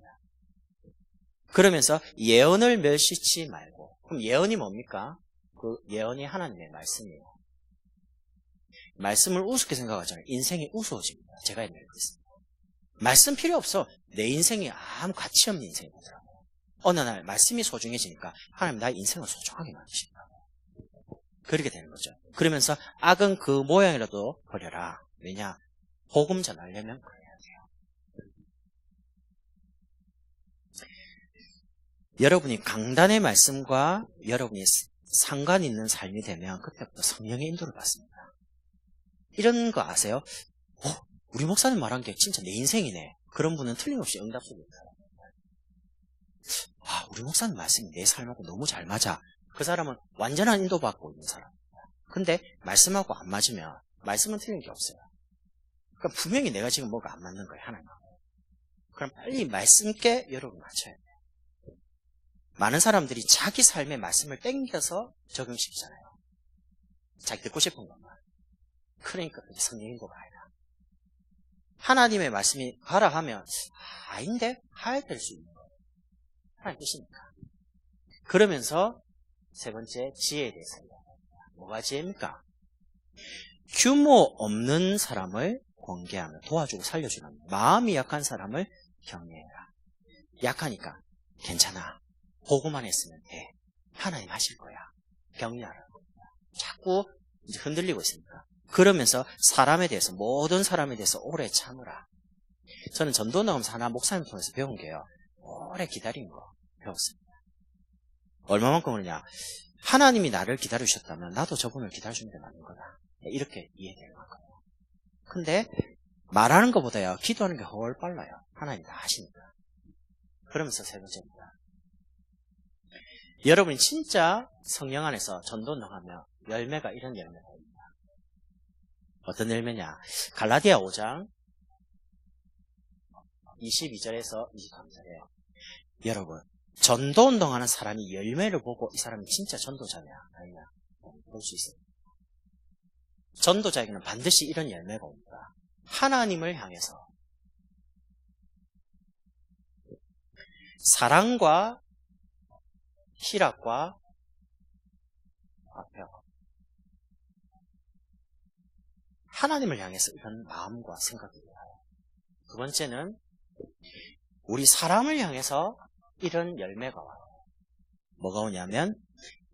그러면서 예언을 멸시치 말고. 그럼 예언이 뭡니까? 그 예언이 하나님의 말씀이에요. 말씀을 우습게 생각하잖아요. 인생이 우스워집니다. 제가 옛날에 그랬습니다. 말씀 필요 없어. 내 인생이 아무 가치 없는 인생이 되더라고요. 어느 날 말씀이 소중해지니까 하나님 나의 인생을 소중하게 만드십니다. 그렇게 되는 거죠. 그러면서 악은 그 모양이라도 버려라. 왜냐? 복음 전하려면 그래야 돼요. 여러분이 강단의 말씀과 여러분이 상관 있는 삶이 되면 그때부터 성령의 인도를 받습니다. 이런 거 아세요? 우리 목사님 말한 게 진짜 내 인생이네. 그런 분은 틀림없이 응답 속에 있어요. 우리 목사님 말씀이 내 삶하고 너무 잘 맞아. 그 사람은 완전한 인도받고 있는 사람입니다. 근데 말씀하고 안 맞으면 말씀은 틀린 게 없어요. 그러니까 분명히 내가 지금 뭐가 안 맞는 거예요. 하나님하고. 그럼 빨리 말씀께 여러분 맞춰야 돼요. 많은 사람들이 자기 삶의 말씀을 땡겨서 적용시키잖아요. 자기 듣고 싶은 것만. 그러니까 그게 성령 인도가 아니라. 하나님의 말씀이 가라 하면 아닌데? 하야 될 수 있는 거예요. 하나님 뜻이니까. 그러면서 세 번째 지혜에 대해서 이야기합니다. 뭐가 지혜입니까? 규모 없는 사람을 권계하며 도와주고 살려주는 마음이 약한 사람을 격려해라. 약하니까 괜찮아. 보고만 했으면 돼. 하나님 하실 거야. 격려하라는 겁니다. 자꾸 이제 흔들리고 있으니까. 그러면서 사람에 대해서 모든 사람에 대해서 오래 참으라. 저는 전도 나오면서 하나 목사님 통해서 배운 게요. 오래 기다린 거 배웠습니다. 얼마만큼 그러냐. 하나님이 나를 기다려주셨다면 나도 저분을 기다려주는 게 맞는 거다. 이렇게 이해되는 거거든요. 근데 말하는 것보다요. 기도하는 게 훨 빨라요. 하나님 다 하시니까. 그러면서 세 번째입니다. 여러분이 진짜 성령 안에서 전도운동하면 열매가 이런 열매가 있습니다. 어떤 열매냐. 갈라디아 5장 22절에서 23절에 여러분 전도운동하는 사람이 열매를 보고 이 사람이 진짜 전도자냐 아니냐 볼 수 있어요. 전도자에게는 반드시 이런 열매가 옵니다. 하나님을 향해서 사랑과 희락과 화평 하나님을 향해서 이런 마음과 생각이 들어요. 두 번째는 우리 사람을 향해서 이런 열매가 와요. 뭐가 오냐면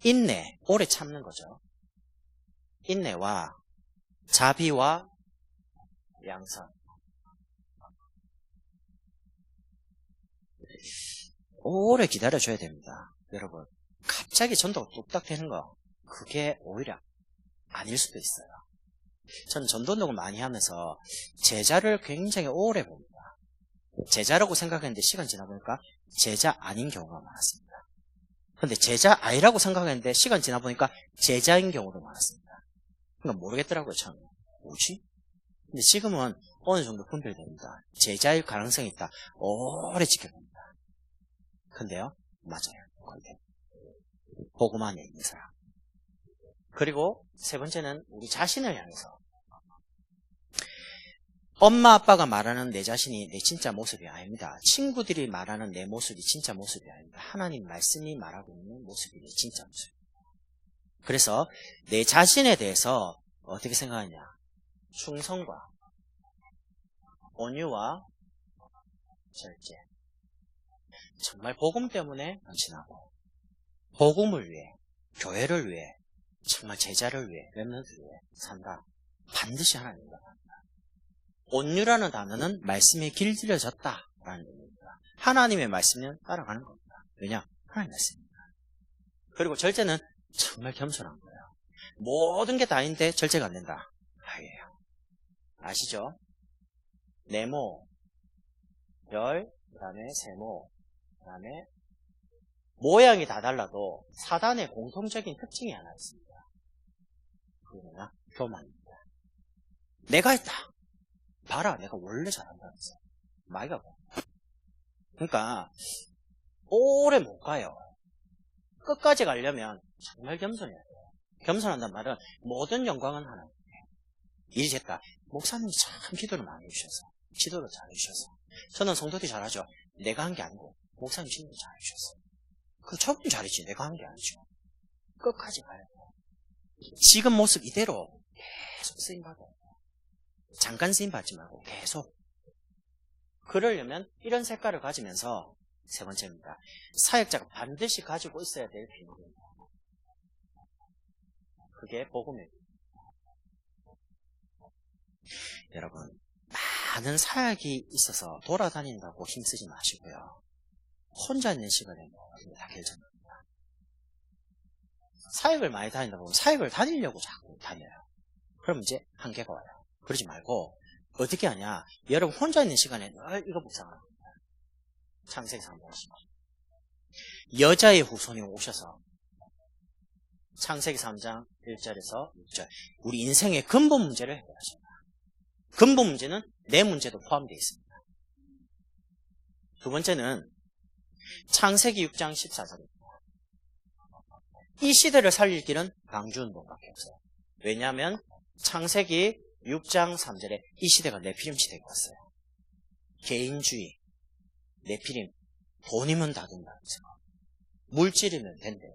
인내, 오래 참는 거죠. 인내와 자비와 양선. 오래 기다려줘야 됩니다. 여러분 갑자기 전도가 뚝딱 되는 거 그게 오히려 아닐 수도 있어요. 저는 전도운동을 많이 하면서 제자를 굉장히 오래 봅니다. 제자라고 생각했는데 시간 지나 보니까 제자 아닌 경우가 많았습니다. 그런데 제자 아니라고 생각했는데 시간 지나 보니까 제자인 경우도 많았습니다. 그러니까 모르겠더라고요. 처음에 뭐지? 근데 지금은 어느 정도 분별이 됩니다. 제자일 가능성이 있다. 오래 지켜봅니다. 근데요 맞아요. 복음 안에 있는 사람. 그리고 세 번째는 우리 자신을 향해서 엄마 아빠가 말하는 내 자신이 내 진짜 모습이 아닙니다. 친구들이 말하는 내 모습이 진짜 모습이 아닙니다. 하나님 말씀이 말하고 있는 모습이 내 진짜 모습입니다. 그래서 내 자신에 대해서 어떻게 생각하냐. 충성과 온유와 절제. 정말 복음 때문에 헌신하고 복음을 위해 교회를 위해 정말 제자를 위해 렘넌트를 위해 산다. 반드시 하나님과 합니다. 온유라는 단어는 말씀에 길들여졌다라는 의미입니다. 하나님의 말씀은 따라가는 겁니다. 왜냐? 하나님 말씀입니다. 그리고 절제는 정말 겸손한 거예요. 모든 게 다인데 절제가 안 된다. 아예요. 아시죠? 네모, 열, 그 다음에 세모, 그 다음에 모양이 다 달라도 사단의 공통적인 특징이 하나 있습니다. 그게 뭐냐? 교만입니다. 내가 했다. 봐라, 내가 원래 잘한다면서. 마이가 뭐. 그러니까 오래 못 가요. 끝까지 가려면 정말 겸손해야 돼요. 겸손한단 말은 모든 영광은 하나님께. 일이 됐다. 목사님이 참 기도를 많이 해주셔서 기도를 잘 해주셔서 저는 성도들이 잘하죠. 내가 한 게 아니고 목사님 기도를 잘 해주셔서 그 저분이 잘했지 내가 한 게 아니죠. 끝까지 가야 돼요. 지금 모습 이대로 계속 쓰임받아요. 잠깐 쓰임받지 말고 계속. 그러려면 이런 색깔을 가지면서 세 번째입니다. 사역자가 반드시 가지고 있어야 될 비밀입니다. 그게 복음이에요. 여러분 많은 사역이 있어서 돌아다닌다고 힘쓰지 마시고요. 혼자 있는 시간에 다 결정합니다. 사역을 많이 다닌다 보면 사역을 다니려고 자꾸 다녀요. 그럼 이제 한계가 와요. 그러지 말고 어떻게 하냐. 여러분 혼자 있는 시간에 늘 이거 묵상하는 겁니다. 창세기 3장 여자의 후손이 오셔서 창세기 3장 1절에서 6절 우리 인생의 근본 문제를 해결하십니다. 근본 문제는 내 문제도 포함되어 있습니다. 두 번째는 창세기 6장 14절입니다. 이 시대를 살릴 길은 방주운동밖에 없어요. 왜냐하면 창세기 6장 3절에 이 시대가 네피림 시대가 왔어요. 개인주의, 네피림, 돈이면 다 된다면서요. 물질이면 된대요.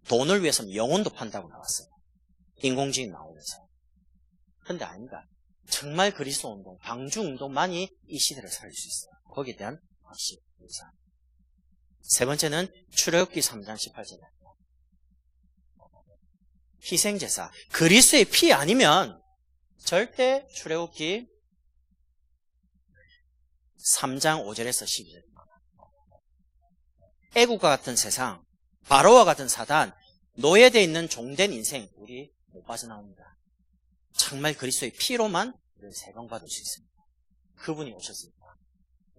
돈을 위해서는 영혼도 판다고 나왔어요. 인공지능 나오면서. 근데 아닙니다. 정말 그리스도 운동, 방주 운동만이 이 시대를 살릴 수 있어요. 거기에 대한 확신. 세 번째는 출애굽기 3장 18절에 희생제사. 그리스도의 피 아니면 절대 출애굽기 3장 5절에서 12절. 애국과 같은 세상, 바로와 같은 사단, 노예되어 있는 종된 인생, 우리 못 빠져나옵니다. 정말 그리스도의 피로만 우리를 세방받을 수 있습니다. 그분이 오셨습니다.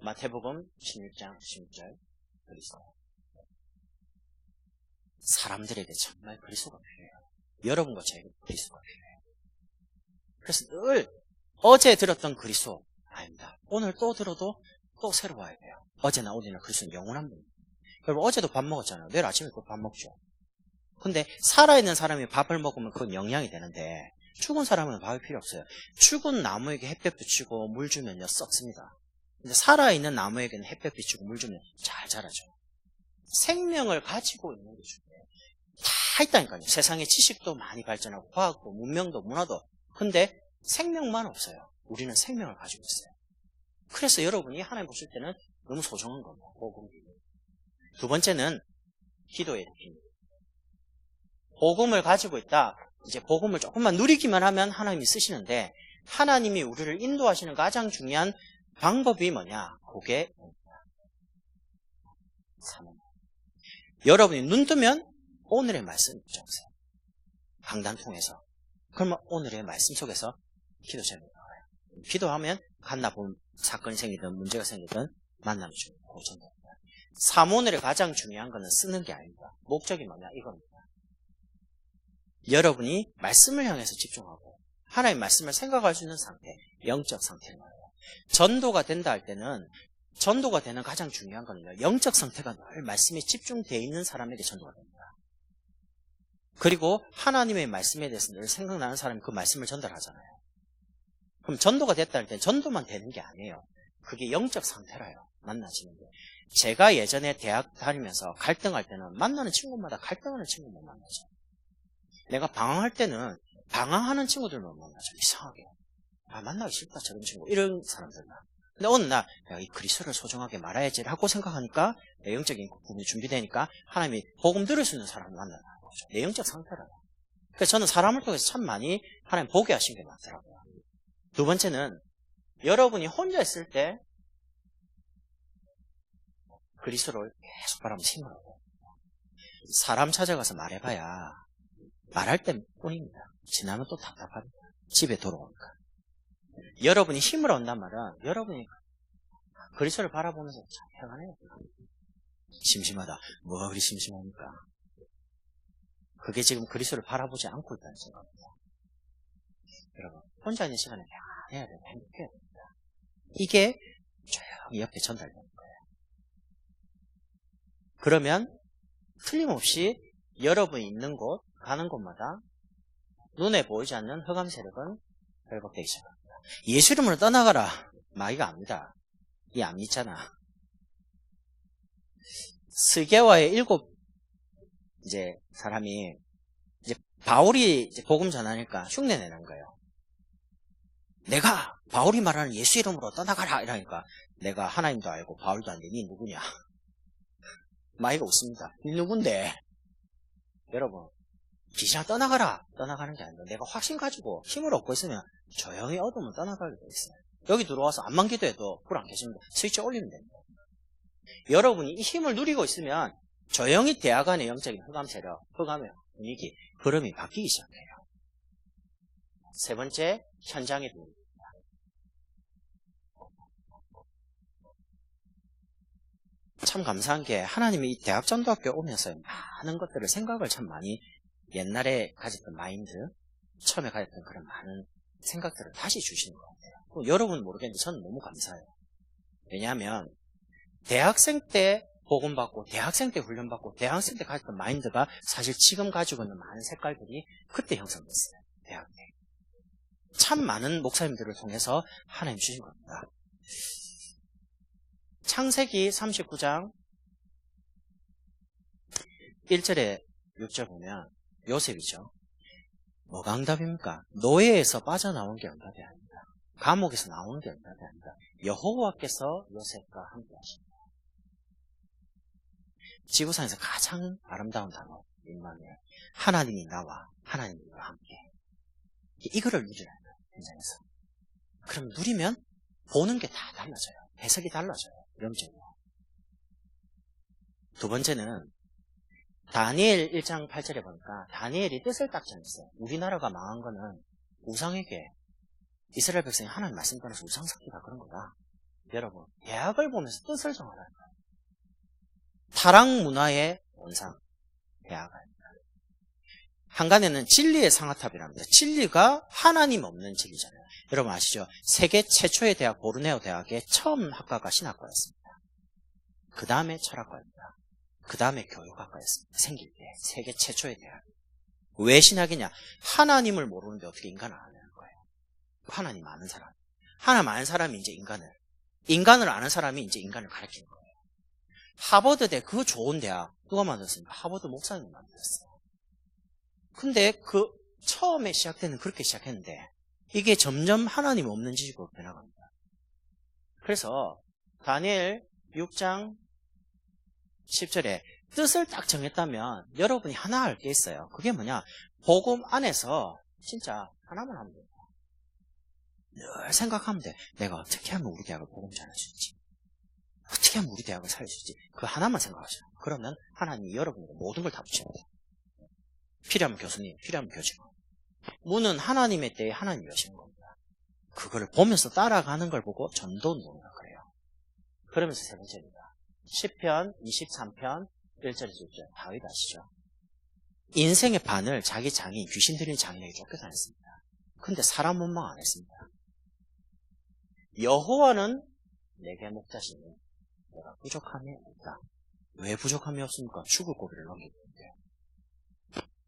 마태복음 16장 16절 그리스도. 사람들에게 정말 그리스도가 필요해요. 여러분과 저에게 그리스도가 필요해요. 그래서 늘 어제 들었던 그리스도 아닙니다. 오늘 또 들어도 또 새로워야 돼요. 어제나 오늘이나 그리스도는 영원한 분입니다. 여러분 어제도 밥 먹었잖아요. 내일 아침에 또 밥 먹죠. 근데 살아있는 사람이 밥을 먹으면 그건 영양이 되는데 죽은 사람은 밥이 필요 없어요. 죽은 나무에게 햇볕 비추고 물 주면요 썩습니다. 근데 살아있는 나무에게는 햇볕 비추고 물 주면 잘 자라죠. 생명을 가지고 있는 게 중요해요. 다 있다니까요. 세상에 지식도 많이 발전하고 과학도 문명도 문화도. 근데 생명만 없어요. 우리는 생명을 가지고 있어요. 그래서 여러분이 하나님 보실 때는 너무 소중한 겁니다. 복음. 두 번째는 기도의 힘입니다. 복음을 가지고 있다. 이제 복음을 조금만 누리기만 하면 하나님이 쓰시는데 하나님이 우리를 인도하시는 가장 중요한 방법이 뭐냐? 그게 사명. 여러분이 눈 뜨면 오늘의 말씀 적으세요. 강단 통해서. 그러면 오늘의 말씀 속에서 기도 제목이 나와요. 기도하면 간나본 사건이 생기든 문제가 생기든 만남이 고쳐집니다. 사모늘의 가장 중요한 것은 쓰는 게 아닙니다. 목적이 뭐냐? 이겁니다. 여러분이 말씀을 향해서 집중하고 하나님의 말씀을 생각할 수 있는 상태, 영적 상태를 말해요. 전도가 된다 할 때는 전도가 되는 가장 중요한 거는요. 영적 상태가 늘 말씀에 집중되어 있는 사람에게 전도가 됩니다. 그리고 하나님의 말씀에 대해서 늘 생각나는 사람이 그 말씀을 전달하잖아요. 그럼 전도가 됐다 할 때 전도만 되는 게 아니에요. 그게 영적 상태라요. 만나지는 게. 제가 예전에 대학 다니면서 갈등할 때는 만나는 친구마다 갈등하는 친구만 만나죠. 내가 방황할 때는 방황하는 친구들만 만나죠. 이상하게. 아, 만나기 싫다 저런 친구. 이런 사람들만. 근데 어느 날 내가 이 그리스도를 소중하게 말아야지 라고 생각하니까 내 영적인 부분이 준비되니까 하나님이 복음 들을 수 있는 사람을 만나는 거죠. 내 영적 상태라요. 그래서 저는 사람을 통해서 참 많이 하나님 보게 하신 게 많더라고요. 두 번째는 여러분이 혼자 있을 때 그리스도를 계속 바라보면서 힘을 얻어요. 사람 찾아가서 말해봐야 말할 때뿐입니다. 지나면 또 답답합니다. 집에 돌아오니까. 여러분이 힘을 얻는단 말은 여러분이 그리스도를 바라보면서 참 평안해요. 심심하다. 뭐가 그리 심심합니까? 그게 지금 그리스도를 바라보지 않고 있다는 생각입니다. 여러분 혼자 있는 시간에 평안해야 돼요. 행복해야 됩니다. 이게 조용히 옆에 전달되는 거예요. 그러면 틀림없이 여러분이 있는 곳, 가는 곳마다 눈에 보이지 않는 흑암 세력은 회복되기 시작합니다. 예수 이름으로 떠나가라. 마귀가 압니다. 이 안 믿잖아. 스게와의 7 이제 사람이 이제 바울이 이제 복음 전하니까 흉내 내는 거예요. 내가 바울이 말하는 예수 이름으로 떠나가라 이러니까 내가 하나님도 알고 바울도 아는데 니 누구냐? 마귀가 웃습니다. 니 누군데? 여러분 귀신아 떠나가라. 떠나가는 게 아니라 내가 확신 가지고 힘을 얻고 있으면 조용히 얻으면 떠나가게 돼 있어요. 여기 들어와서 암만 기도해도 불 안 켜집니다. 스위치 올리면 됩니다. 여러분이 이 힘을 누리고 있으면 조용히 대학 안의 영적인 흑암 세력, 흑암의 분위기, 흐름이 바뀌기 시작해요. 세 번째, 현장의 분위기입니다. 참 감사한 게 하나님이 이 대학 전도학교에 오면서 많은 것들을 생각을 참 많이 옛날에 가졌던 마인드, 처음에 가졌던 그런 많은 생각들을 다시 주시는 것 같아요. 여러분은 모르겠는데 저는 너무 감사해요. 왜냐하면 대학생 때 복음받고 대학생 때 훈련받고 대학생 때 가졌던 마인드가 사실 지금 가지고 있는 많은 색깔들이 그때 형성됐어요. 대학 때. 참 많은 목사님들을 통해서 하나님 주신 겁니다. 창세기 39장 1절에 6절 보면 요셉이죠. 뭐가 응답입니까? 노예에서 빠져나온 게 응답이 아닙니다. 감옥에서 나오는 게 응답이 아닙니다. 여호와께서 요셉과 함께 하십니다. 지구상에서 가장 아름다운 단어 임마누엘. 하나님이 나와 하나님이 우리와 함께. 이거를 누리라는 거예요. 현장에서. 그럼 누리면 보는 게 다 달라져요. 해석이 달라져요. 영적으로. 두 번째는 다니엘 1장 8절에 보니까 다니엘이 뜻을 딱 정했어요. 우리나라가 망한 거는 우상에게 이스라엘 백성이 하나님 말씀 떠나서 우상 섞기가 그런 거다. 여러분, 대학을 보면서 뜻을 정하라는 거예요. 타락 문화의 원상, 대학을. 한간에는 진리의 상아탑이랍니다. 진리가 하나님 없는 진리잖아요. 여러분 아시죠? 세계 최초의 대학 보르네오 대학의 처음 학과가 신학과였습니다. 그 다음에 철학과입니다. 그 다음에 교육학과였습니다. 생길 때 세계 최초의 대학. 왜 신학이냐? 하나님을 모르는데 어떻게 인간을 아는 거예요. 하나님 아는 사람. 하나님 아는 사람이 이제 인간을 아는 사람이 이제 인간을 가르치는 거예요. 하버드대 그 좋은 대학 누가 만들었습니까? 하버드 목사님이 만들었어요. 근데 그 처음에 시작 때는 그렇게 시작했는데 이게 점점 하나님 없는 지식으로 변화갑니다. 그래서 다니엘 6장 10절에 뜻을 딱 정했다면 여러분이 하나 알 게 있어요. 그게 뭐냐? 복음 안에서 진짜 하나만 하면 돼요. 늘 생각하면 돼. 내가 어떻게 하면 우리 대학을 복음 전할 수 있지? 어떻게 하면 우리 대학을 살릴 수 있지? 그 하나만 생각하셔요. 그러면 하나님이 여러분에게 모든 걸 다 붙입니다. 필요하면 교수님, 필요하면 교직원. 문은 하나님의 때에 하나님이 여시는 겁니다. 그거를 보면서 따라가는 걸 보고 전도운동이라고 그래요. 그러면서 세 번째입니다. 10편, 23편, 1절에서 6절. 다윗 아시죠? 인생의 반을 자기 장인, 귀신 들린 장인에게 쫓겨다녔습니다. 근데 사람 원망 안 했습니다. 여호와는 내게 목자시니 내가 부족함이 없다. 왜 부족함이 없습니까? 죽을 고비를 넘기고 있는데.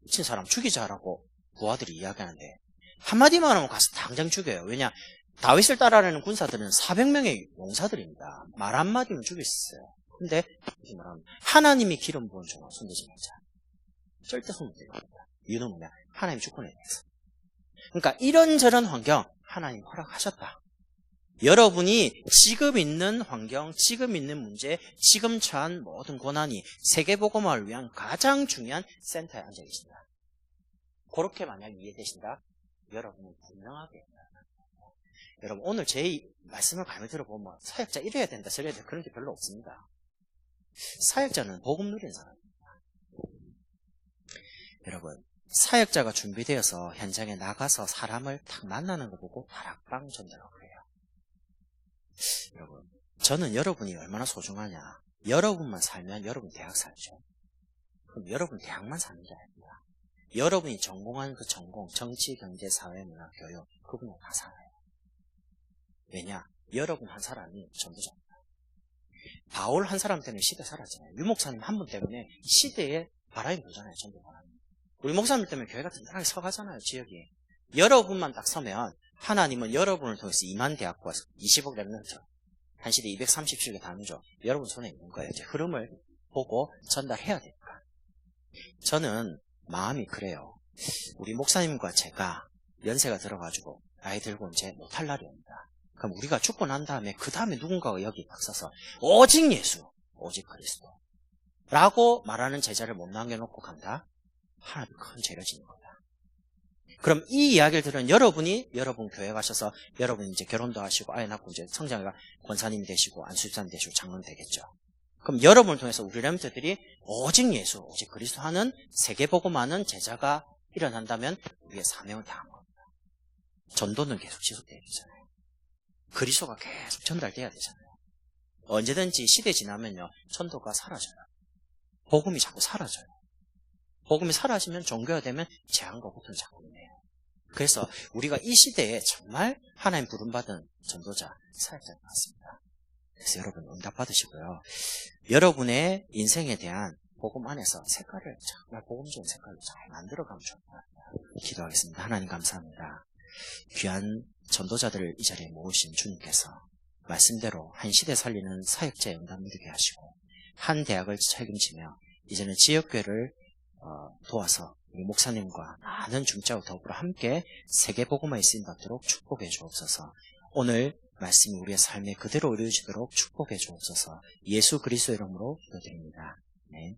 미친 사람 죽이자라고 부하들이 이야기하는데 한마디만 하면 가서 당장 죽여요. 왜냐? 다윗을 따라하는 군사들은 400명의 용사들입니다. 말 한마디면 죽일 수 있어요. 근데 이렇게 말하면 하나님이 기름 부은 종을 손대지 말자. 절대 손 못 대고 합니다. 이유는 뭐냐? 하나님이 주권에 대해서. 그러니까 이런저런 환경 하나님 허락하셨다. 여러분이 지금 있는 환경, 지금 있는 문제, 지금 처한 모든 고난이 세계복음화를 위한 가장 중요한 센터에 앉아 계신다. 그렇게 만약 이해되신다? 여러분은 분명하게. 여러분 오늘 제 말씀을 가만히 들어보면 사역자 이래야 된다, 저래야 된다 그런 게 별로 없습니다. 사역자는 복음 누리는 사람입니다. 여러분 사역자가 준비되어서 현장에 나가서 사람을 딱 만나는 거 보고 다락방 전달하고 해요. 여러분 저는 여러분이 얼마나 소중하냐. 여러분만 살면 여러분 대학 살죠. 그럼 여러분 대학만 사는 게 아닙니다. 여러분이 전공한 그 전공, 정치, 경제, 사회, 문화, 교육 그 분야 다 살아요. 왜냐? 여러분 한 사람이 전도자입니다. 바울 한 사람 때문에 시대 살았잖아요. 유 목사님 한 분 때문에 시대에 바람이 불잖아요. 전도 바람이. 우리 목사님 때문에 교회가 든든하게 서가잖아요. 지역이. 여러분만 딱 서면 하나님은 여러분을 통해서 2만 대학과 20억 랩런트 한 시대 237개 단위죠. 여러분 손에 있는 거예요. 이제 흐름을 보고 전달해야 됩니다. 저는 마음이 그래요. 우리 목사님과 제가 연세가 들어가지고 나이 들고 이제 못할 날이 옵니다. 그럼 우리가 죽고 난 다음에 그 다음에 누군가가 여기 딱 서서 오직 예수, 오직 그리스도 라고 말하는 제자를 못 남겨놓고 간다? 하나님 큰 죄를 짓는 겁니다. 그럼 이 이야기를 들은 여러분이 여러분 교회 가셔서 여러분 이제 결혼도 하시고 아이 낳고 이제 성장해가 권사님이 되시고 안수집사님 되시고 장로님 되겠죠. 그럼 여러분을 통해서 우리 렘트들이 오직 예수, 오직 그리스도 하는 세계복음하는 제자가 일어난다면 우리의 사명을 다한 겁니다. 전도는 계속 지속돼야 되잖아요. 그리스도가 계속 전달돼야 되잖아요. 언제든지 시대 지나면요 전도가 사라져요. 복음이 자꾸 사라져요. 복음이 사라지면 종교화되면 재앙과 고통이 자꾸 오네요. 그래서 우리가 이 시대에 정말 하나님 부름받은 전도자, 사역자가 맞습니다. 그래서 여러분 응답 받으시고요. 여러분의 인생에 대한 복음 안에서 색깔을 정말 복음적인 색깔로 잘 만들어가면 좋을 것 같아요. 기도하겠습니다. 하나님 감사합니다. 귀한 전도자들을 이 자리에 모으신 주님께서 말씀대로 한 시대 살리는 사역자의 응답 누리게 하시고 한 대학을 책임지며 이제는 지역교회를 도와서 우리 목사님과 많은 중자와 더불어 함께 세계복음화에 쓰임받도록 축복해 주옵소서. 오늘 말씀이 우리의 삶에 그대로 이루어지도록 축복해 주옵소서. 예수 그리스도의 이름으로 기도드립니다. 네.